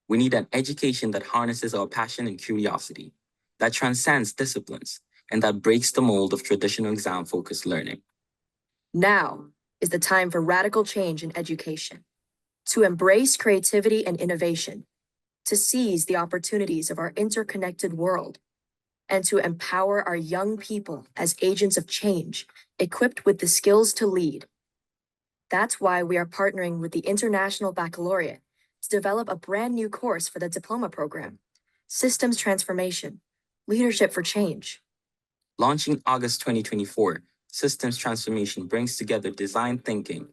[SPEAKER 4] We need an education that harnesses our passion and curiosity, that transcends disciplines, and that breaks the mold of traditional exam-focused learning.
[SPEAKER 5] Now is the time for radical change in education, to embrace creativity and innovation, to seize the opportunities of our interconnected world, and to empower our young people as agents of change, equipped with the skills to lead. That's why we are partnering with the International Baccalaureate to develop a brand new course for the diploma program, Systems Transformation, Leadership for Change.
[SPEAKER 4] Launching August 2024, Systems Transformation brings together design thinking,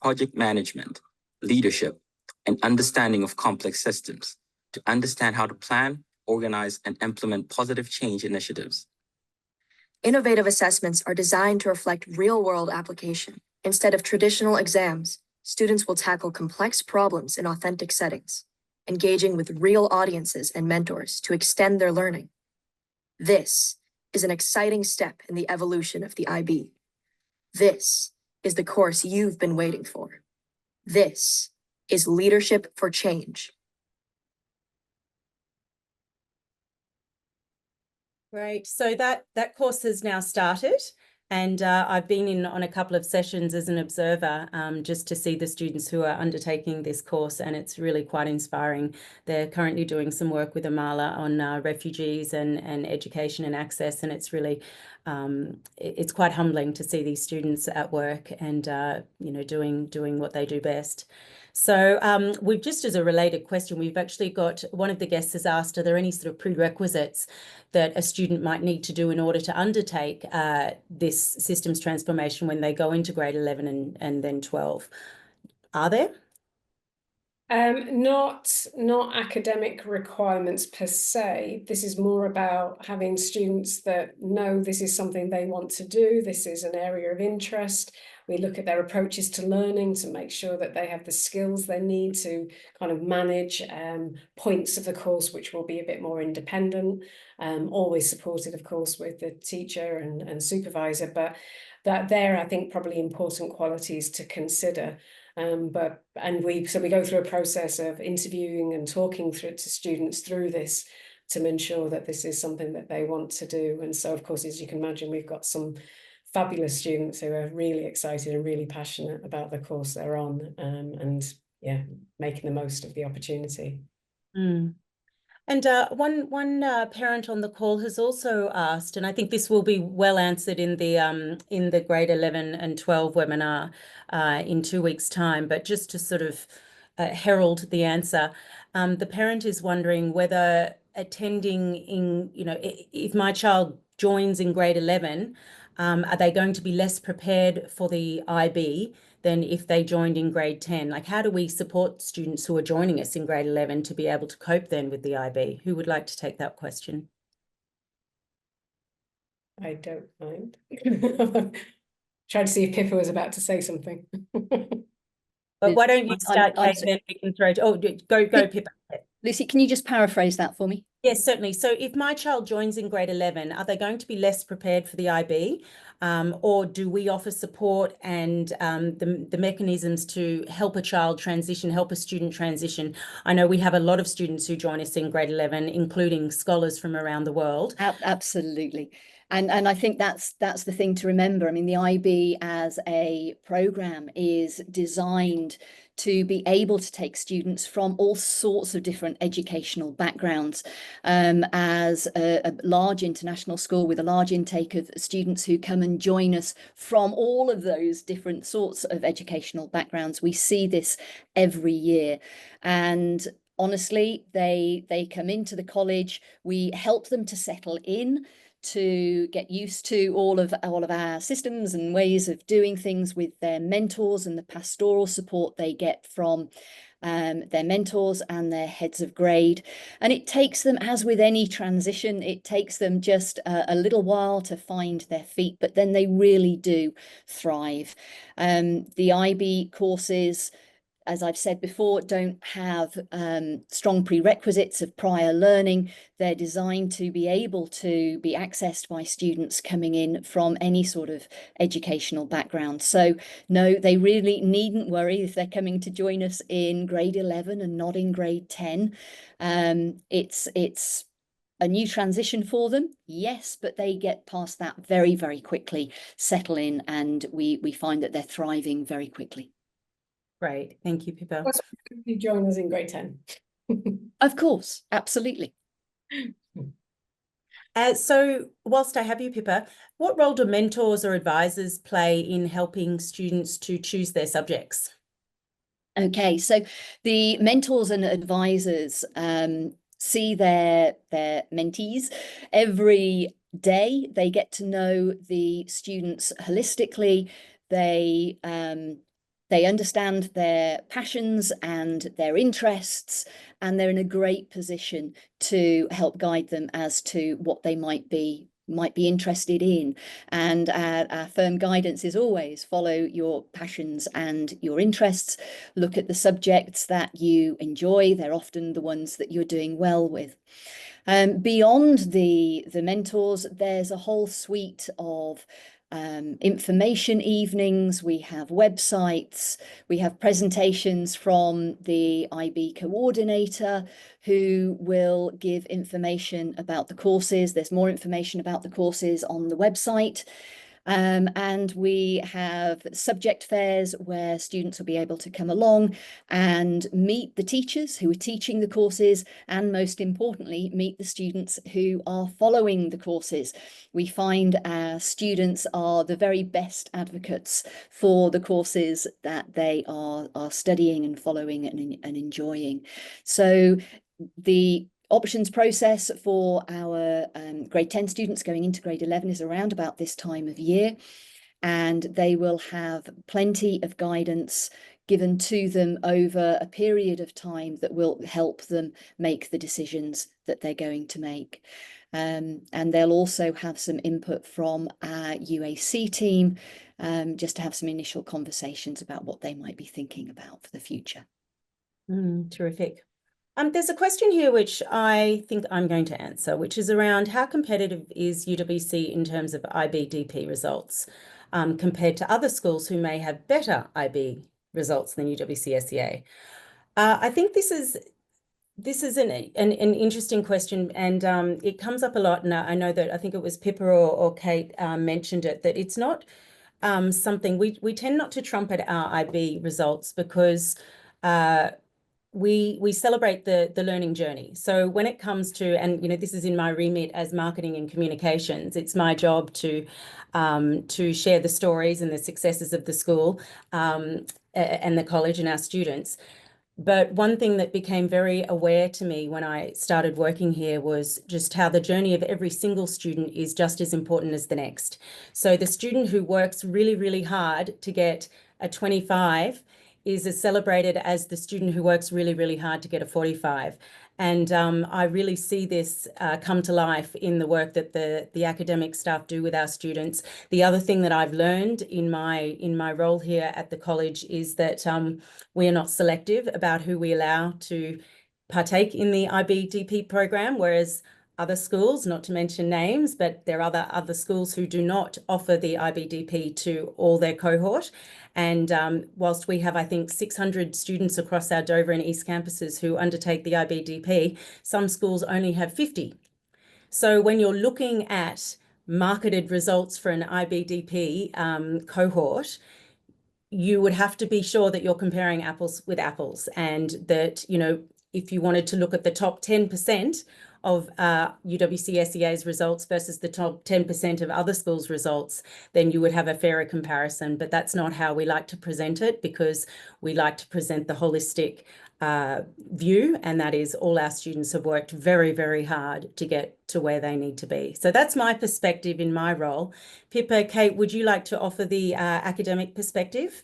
[SPEAKER 4] project management, leadership, and understanding of complex systems to understand how to plan, organize, and implement positive change initiatives.
[SPEAKER 5] Innovative assessments are designed to reflect real-world application. Instead of traditional exams, students will tackle complex problems in authentic settings, engaging with real audiences and mentors to extend their learning. This is an exciting step in the evolution of the IB. This is the course you've been waiting for. This is Leadership for Change.
[SPEAKER 1] Great. So that course has now started, and I've been in on a couple of sessions as an observer just to see the students who are undertaking this course, and it's really quite inspiring. They're currently doing some work with Amala on refugees and education and access, and it's really it's quite humbling to see these students at work and doing what they do best. So we've just, as a related question, we've actually got one of the guests has asked, are there any sort of prerequisites that a student might need to do in order to undertake this systems transformation when they go into grade 11 and then 12? Are there?
[SPEAKER 3] Not academic requirements per se. This is more about having students that know this is something they want to do. This is an area of interest. We look at their approaches to learning to make sure that they have the skills they need to kind of manage points of the course, which will be a bit more independent, always supported, of course, with the teacher and supervisor. But they're, I think, probably important qualities to consider. We go through a process of interviewing and talking to students through this to ensure that this is something that they want to do. And so, of course, as you can imagine, we've got some fabulous students who are really excited and really passionate about the course they're on, and yeah, making the most of the opportunity.
[SPEAKER 1] Mm. And one parent on the call has also asked, and I think this will be well answered in the grade 11 and 12 webinar in 2 weeks' time, but just to sort of herald the answer, the parent is wondering whether attending in, if my child joins in grade 11, are they going to be less prepared for the IB than if they joined in grade 10? Like, how do we support students who are joining us in grade 11 to be able to cope then with the IB? Who would like to take that question?
[SPEAKER 3] I don't mind. Trying to see if Pippa was about to say something.
[SPEAKER 1] But why don't you start, Kate, then we can throw to, go Pippa.
[SPEAKER 2] Lucy, can you just paraphrase that for me?
[SPEAKER 1] Yes, certainly. So if my child joins in grade 11, are they going to be less prepared for the IB? Or do we offer support and the mechanisms to help a child transition, help a student transition? I know we have a lot of students who join us in grade 11, including scholars from around the world.
[SPEAKER 2] Absolutely. And I think that's the thing to remember. I mean, the IB as a program is designed to be able to take students from all sorts of different educational backgrounds. As a large international school with a large intake of students who come and join us from all of those different sorts of educational backgrounds, we see this every year. And honestly, they come into the college, we help them to settle in, to get used to all of our systems and ways of doing things with their mentors and the pastoral support they get from their mentors and their heads of grade. And it takes them, as with any transition, it takes them just a little while to find their feet, but then they really do thrive. The IB courses, as I've said before, don't have strong prerequisites of prior learning. They're designed to be able to be accessed by students coming in from any sort of educational background. So no, they really needn't worry if they're coming to join us in grade 11 and not in grade 10. It's a new transition for them, yes, but they get past that very, very quickly, settle in, and we find that they're thriving very quickly.
[SPEAKER 1] Great. Thank you, Pippa.
[SPEAKER 3] That's when you join us in grade 10.
[SPEAKER 2] Of course, absolutely.
[SPEAKER 1] So whilst I have you, Pippa, what role do mentors or advisors play in helping students to choose their subjects?
[SPEAKER 2] Okay, so the mentors and advisors see their mentees every day. They get to know the students holistically. They understand their passions and their interests, and they're in a great position to help guide them as to what they might be interested in. And our firm guidance is always follow your passions and your interests. Look at the subjects that you enjoy. They're often the ones that you're doing well with. Beyond the mentors, there's a whole suite of information evenings. We have websites, we have presentations from the IB coordinator who will give information about the courses. There's more information about the courses on the website. And we have subject fairs where students will be able to come along and meet the teachers who are teaching the courses, and most importantly, meet the students who are following the courses. We find our students are the very best advocates for the courses that they are studying and following and enjoying. So the options process for our grade 10 students going into grade 11 is around about this time of year, and they will have plenty of guidance given to them over a period of time that will help them make the decisions that they're going to make. And they'll also have some input from our UAC team, just to have some initial conversations about what they might be thinking about for the future.
[SPEAKER 1] Terrific. There's a question here which I think I'm going to answer, which is around how competitive is UWC in terms of IBDP results compared to other schools who may have better IB results than UWCSEA. I think this is an interesting question, and it comes up a lot. And I know that I think it was Pippa or Kate mentioned it, that it's not something we tend not to trumpet our IB results because we celebrate the learning journey. So when it comes to, and this is in my remit as marketing and communications, it's my job to share the stories and the successes of the school and the college and our students. But one thing that became very aware to me when I started working here was just how the journey of every single student is just as important as the next. So the student who works really, really hard to get a 25 is as celebrated as the student who works really, really hard to get a 45. And I really see this come to life in the work that the academic staff do with our students. The other thing that I've learned in my role here at the college is that we are not selective about who we allow to partake in the IBDP program, whereas other schools, not to mention names, but there are other schools who do not offer the IBDP to all their cohort. And whilst we have, I think, 600 students across our Dover and East campuses who undertake the IBDP, some schools only have 50. So when you're looking at marketed results for an IBDP cohort, you would have to be sure that you're comparing apples with apples, and that, if you wanted to look at the top 10% of UWCSEA's results versus the top 10% of other schools' results, then you would have a fairer comparison. But that's not how we like to present it, because we like to present the holistic view, and that is all our students have worked very, very hard to get to where they need to be. So that's my perspective in my role. Pippa, Kate, would you like to offer the academic perspective?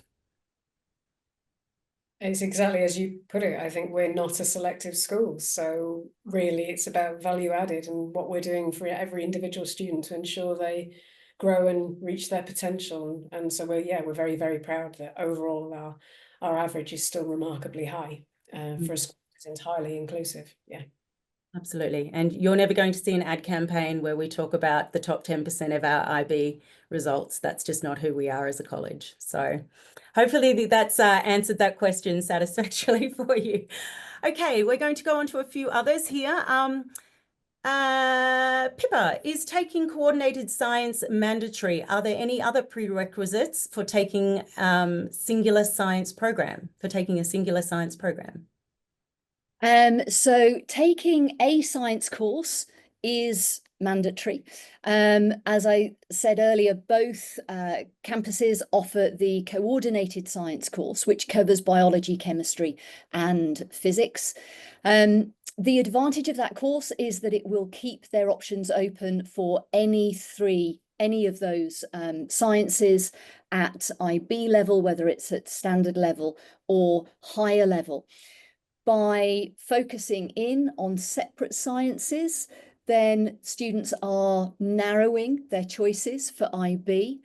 [SPEAKER 3] It's exactly as you put it. I think we're not a selective school. So really it's about value added and what we're doing for every individual student to ensure they grow and reach their potential. And so we're very, very proud that overall our average is still remarkably high for a school that's entirely inclusive. Yeah.
[SPEAKER 1] Absolutely. And you're never going to see an ad campaign where we talk about the top 10% of our IB results. That's just not who we are as a college. So hopefully that's answered that question satisfactorily for you. Okay, we're going to go on to a few others here. Pippa, is taking coordinated science mandatory? Are there any other prerequisites for taking singular science program, for taking a singular science program?
[SPEAKER 2] So taking a science course is mandatory. As I said earlier, both campuses offer the coordinated science course, which covers biology, chemistry, and physics. The advantage of that course is that it will keep their options open for any of those sciences at IB level, whether it's at standard level or higher level. By focusing in on separate sciences, then students are narrowing their choices for IB.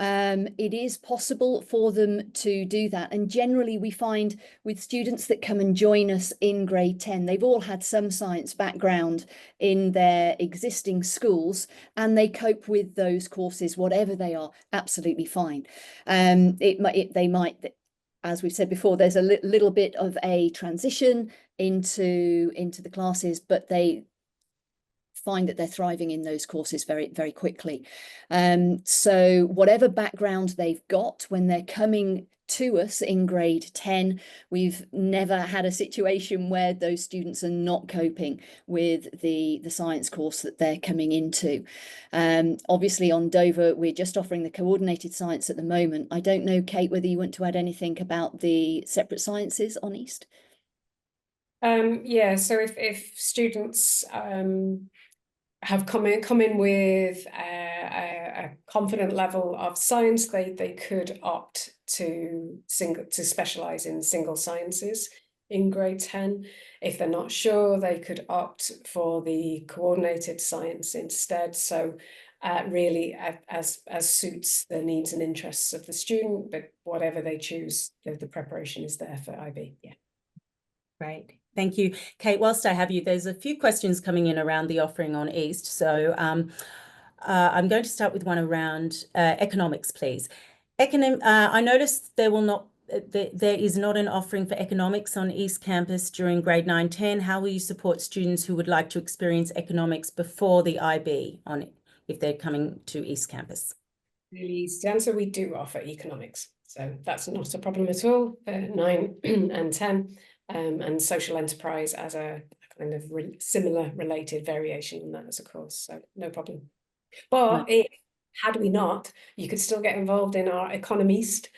[SPEAKER 2] It is possible for them to do that. And generally we find with students that come and join us in grade 10, they've all had some science background in their existing schools and they cope with those courses, whatever they are, absolutely fine. They might, as we've said before, there's a little bit of a transition into the classes, but they find that they're thriving in those courses very, very quickly. So whatever background they've got when they're coming to us in grade 10, we've never had a situation where those students are not coping with the science course that they're coming into. Obviously on Dover, we're just offering the coordinated science at the moment. I don't know, Kate, whether you want to add anything about the separate sciences on East?
[SPEAKER 3] Yeah, so if students have come in with a confident level of science, they could opt to specialize in single sciences in grade 10. If they're not sure, they could opt for the coordinated science instead. So really as suits the needs and interests of the student, but whatever they choose, the preparation is there for IB. Yeah.
[SPEAKER 1] Great. Thank you. Kate, whilst I have you, there's a few questions coming in around the offering on East. So I'm going to start with one around economics, please. I noticed there is not an offering for economics on East Campus during grade 9-10. How will you support students who would like to experience economics before the IB on it, if they're coming to East Campus?
[SPEAKER 3] Really easy to answer. We do offer economics, so that's not a problem at all for 9 and 10. And social enterprise as a kind of similar related variation on that as a course, so no problem. But had we not, you could still get involved in our Economist,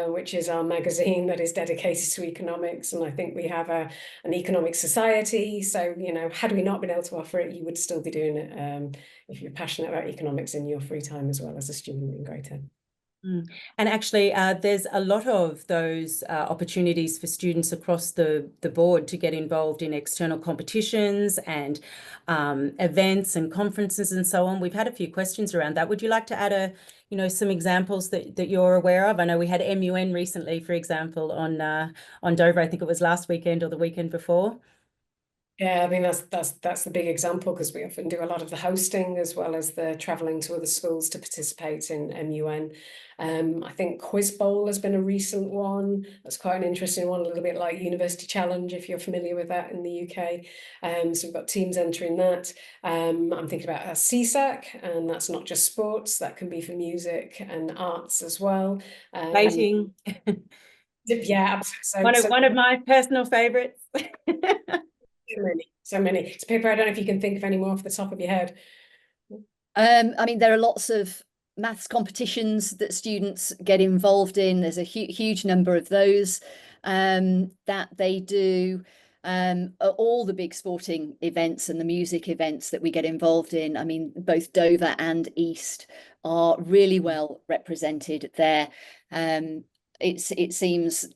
[SPEAKER 3] which is our magazine that is dedicated to economics, and I think we have an economic society. So, you know, had we not been able to offer it, you would still be doing it if you're passionate about economics in your free time as well as a student in grade 10.
[SPEAKER 1] And actually, there's a lot of those opportunities for students across the board to get involved in external competitions and events and conferences and so on. We've had a few questions around that. Would you like to add some examples that you're aware of? I know we had MUN recently, for example, on Dover. I think it was last weekend or the weekend before.
[SPEAKER 3] Yeah, I mean, that's the big example, because we often do a lot of the hosting as well as the traveling to other schools to participate in MUN. I think Quiz Bowl has been a recent one. That's quite an interesting one, a little bit like University Challenge, if you're familiar with that in the UK. So we've got teams entering that. I'm thinking about a CSAC, and that's not just sports, that can be for music and arts as well.
[SPEAKER 1] Waiting.
[SPEAKER 3] Yeah, absolutely.
[SPEAKER 1] One of my personal favorites.
[SPEAKER 3] So many. So Pippa, I don't know if you can think of any more off the top of your head.
[SPEAKER 2] I mean, there are lots of maths competitions that students get involved in. There's a huge number of those that they do. All the big sporting events and the music events that we get involved in. I mean, both Dover and East are really well represented there. It seems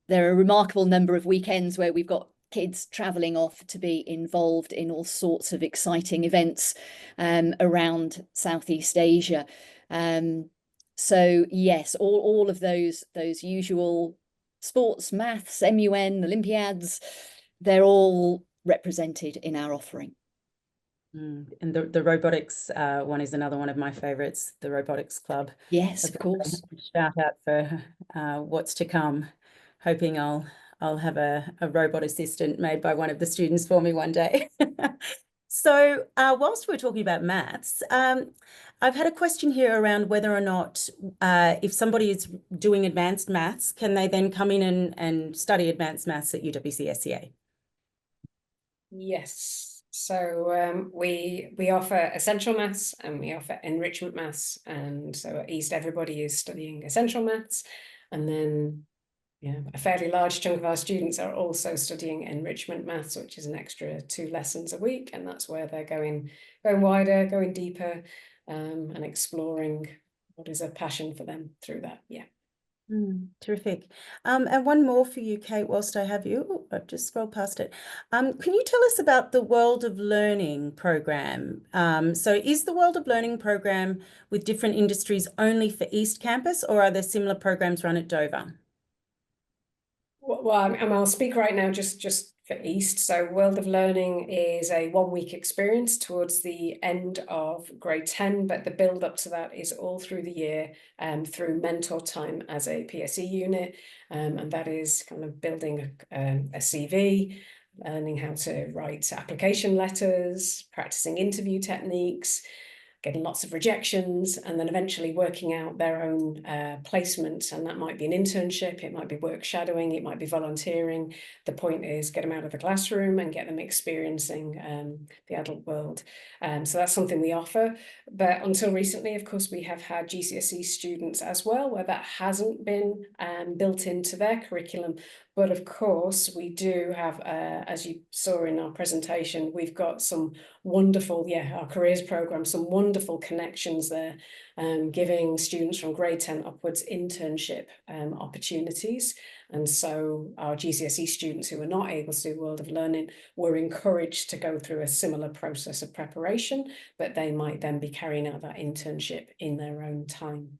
[SPEAKER 2] there are a remarkable number of weekends where we've got kids travelling off to be involved in all sorts of exciting events around Southeast Asia. So yes, all of those usual sports, maths, MUN, Olympiads, they're all represented in our offering.
[SPEAKER 1] And the robotics one is another one of my favorites, the robotics club.
[SPEAKER 2] Yes, of course.
[SPEAKER 1] Shout out for what's to come. Hoping I'll have a robot assistant made by one of the students for me one day. So whilst we're talking about maths, I've had a question here around whether or not if somebody is doing advanced maths, can they then come in and study advanced maths at UWCSEA?
[SPEAKER 3] Yes. So we offer essential maths and we offer enrichment maths. And so at East, everybody is studying essential maths. And then a fairly large chunk of our students are also studying enrichment maths, which is an extra 2 lessons a week. And that's where they're going wider, going deeper, and exploring what is a passion for them through that. Yeah.
[SPEAKER 1] Terrific. And one more for you, Kate, whilst I have you. Oh, I've just scrolled past it. Can you tell us about the World of Learning program? So is the World of Learning program with different industries only for East Campus, or are there similar programs run at Dover?
[SPEAKER 3] Well, I'll speak right now just for East. So World of Learning is a 1-week experience towards the end of grade 10, but the build up to that is all through the year through mentor time as a PSE unit. And that is kind of building a CV, learning how to write application letters, practicing interview techniques, getting lots of rejections, and then eventually working out their own placement. And that might be an internship, it might be work shadowing, it might be volunteering. The point is get them out of the classroom and get them experiencing the adult world. So that's something we offer. But until recently, of course, we have had GCSE students as well, where that hasn't been built into their curriculum. But of course, we do have, as you saw in our presentation, we've got some wonderful, our careers program, some wonderful connections there, giving students from grade 10 upwards internship opportunities. And so our GCSE students who are not able to do World of Learning were encouraged to go through a similar process of preparation, but they might then be carrying out that internship in their own time.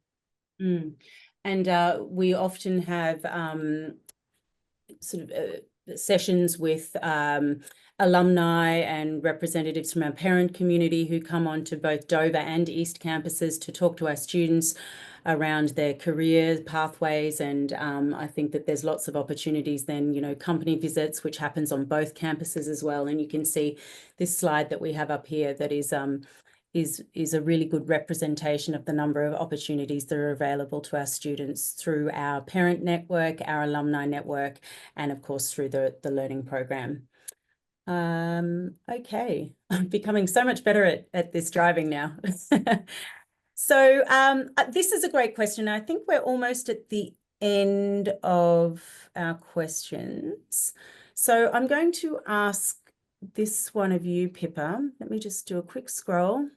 [SPEAKER 1] And we often have sort of sessions with alumni and representatives from our parent community who come on to both Dover and East campuses to talk to our students around their career pathways. And I think that there's lots of opportunities then, company visits, which happens on both campuses as well. And you can see this slide that we have up here that is a really good representation of the number of opportunities that are available to our students through our parent network, our alumni network, and of course through the learning program. Okay, I'm becoming so much better at this driving now. So this is a great question. I think we're almost at the end of our questions. So I'm going to ask this one of you, Pippa. Let me just do a quick scroll.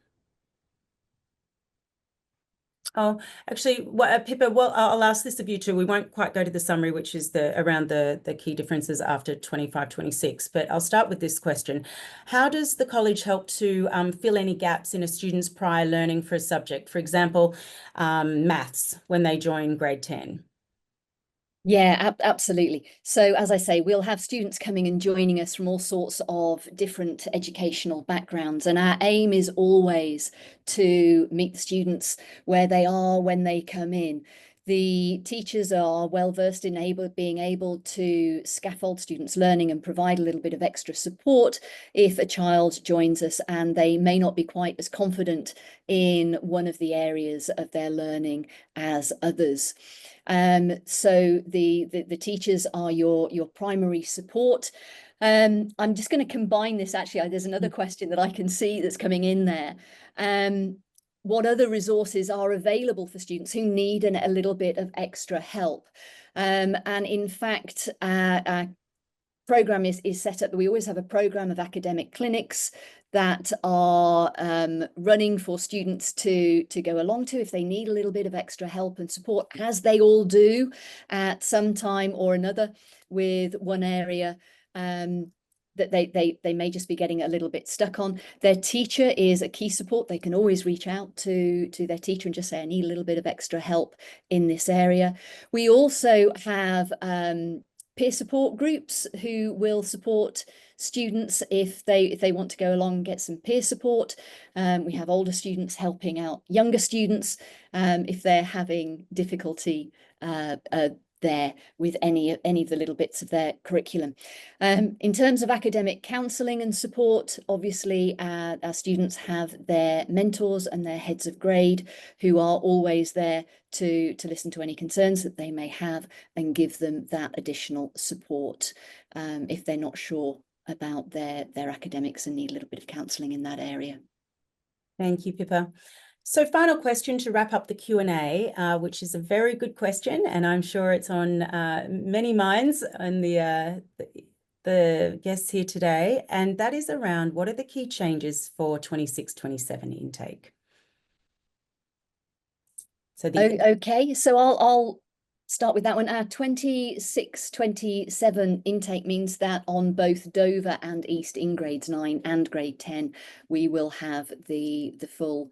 [SPEAKER 1] Oh, actually, Pippa, well, I'll ask this of you too. We won't quite go to the summary, which is around the key differences after 25-26, but I'll start with this question. How does the college help to fill any gaps in a student's prior learning for a subject? For example, maths when they join grade 10.
[SPEAKER 2] Yeah, absolutely. So as I say, we'll have students coming and joining us from all sorts of different educational backgrounds. And our aim is always to meet the students where they are when they come in. The teachers are well versed in being able to scaffold students' learning and provide a little bit of extra support if a child joins us and they may not be quite as confident in one of the areas of their learning as others. So the teachers are your primary support. I'm just going to combine this. Actually, there's another question that I can see that's coming in there. What other resources are available for students who need a little bit of extra help? And in fact, program is set up that we always have a program of academic clinics that are running for students to go along to if they need a little bit of extra help and support, as they all do at some time or another with one area that they may just be getting a little bit stuck on. Their teacher is a key support. They can always reach out to their teacher and just say, I need a little bit of extra help in this area. We also have peer support groups who will support students if they want to go along and get some peer support. We have older students helping out younger students if they're having difficulty there with any of the little bits of their curriculum. In terms of academic counselling and support, obviously our students have their mentors and their heads of grade who are always there to listen to any concerns that they may have and give them that additional support if they're not sure about their academics and need a little bit of counselling in that area.
[SPEAKER 1] Thank you, Pippa. So final question to wrap up the Q&A, which is a very good question, and I'm sure it's on many minds and the guests here today, and that is around what are the key changes for 26-27 intake? So
[SPEAKER 2] okay, so I'll start with that one. Our 26-27 intake means that on both Dover and East in grades 9 and grade 10, we will have the full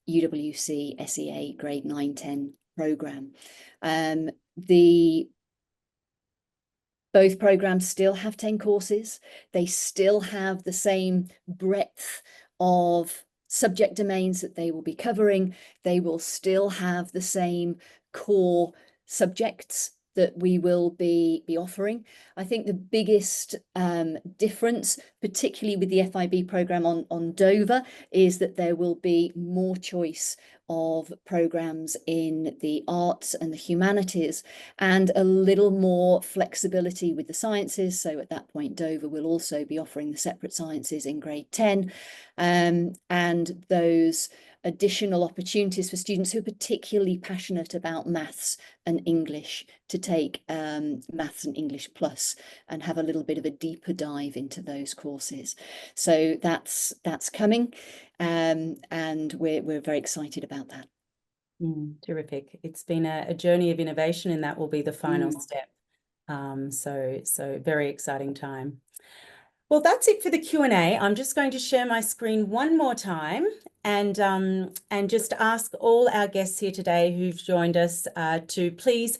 [SPEAKER 2] UWCSEA grade 9-10 program. Both programs still have 10 courses. They still have the same breadth of subject domains that they will be covering. They will still have the same core subjects that we will be offering. I think the biggest difference, particularly with the FIB program on Dover, is that there will be more choice of programs in the arts and the humanities and a little more flexibility with the sciences. So at that point, Dover will also be offering the separate sciences in grade 10 and those additional opportunities for students who are particularly passionate about maths and English to take Maths and English Plus and have a little bit of a deeper dive into those courses. So that's coming and we're very excited about that.
[SPEAKER 1] Terrific. It's been a journey of innovation, and that will be the final step. So very exciting time. Well, that's it for the Q&A. I'm just going to share my screen one more time and just ask all our guests here today who've joined us to please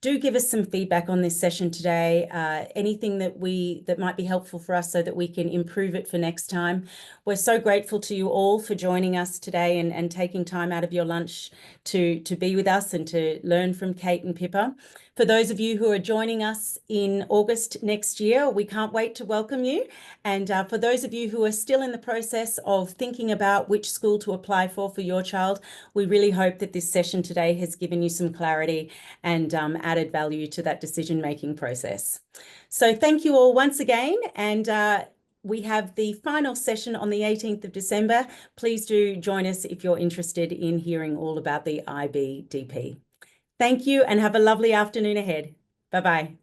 [SPEAKER 1] do give us some feedback on this session today, anything that might be helpful for us so that we can improve it for next time. We're so grateful to you all for joining us today and taking time out of your lunch to be with us and to learn from Kate and Pippa. For those of you who are joining us in August next year, we can't wait to welcome you. And for those of you who are still in the process of thinking about which school to apply for your child, we really hope that this session today has given you some clarity and added value to that decision-making process. So thank you all once again. And we have the final session on the 18th of December. Please do join us if you're interested in hearing all about the IBDP. Thank you and have a lovely afternoon ahead. Bye-bye.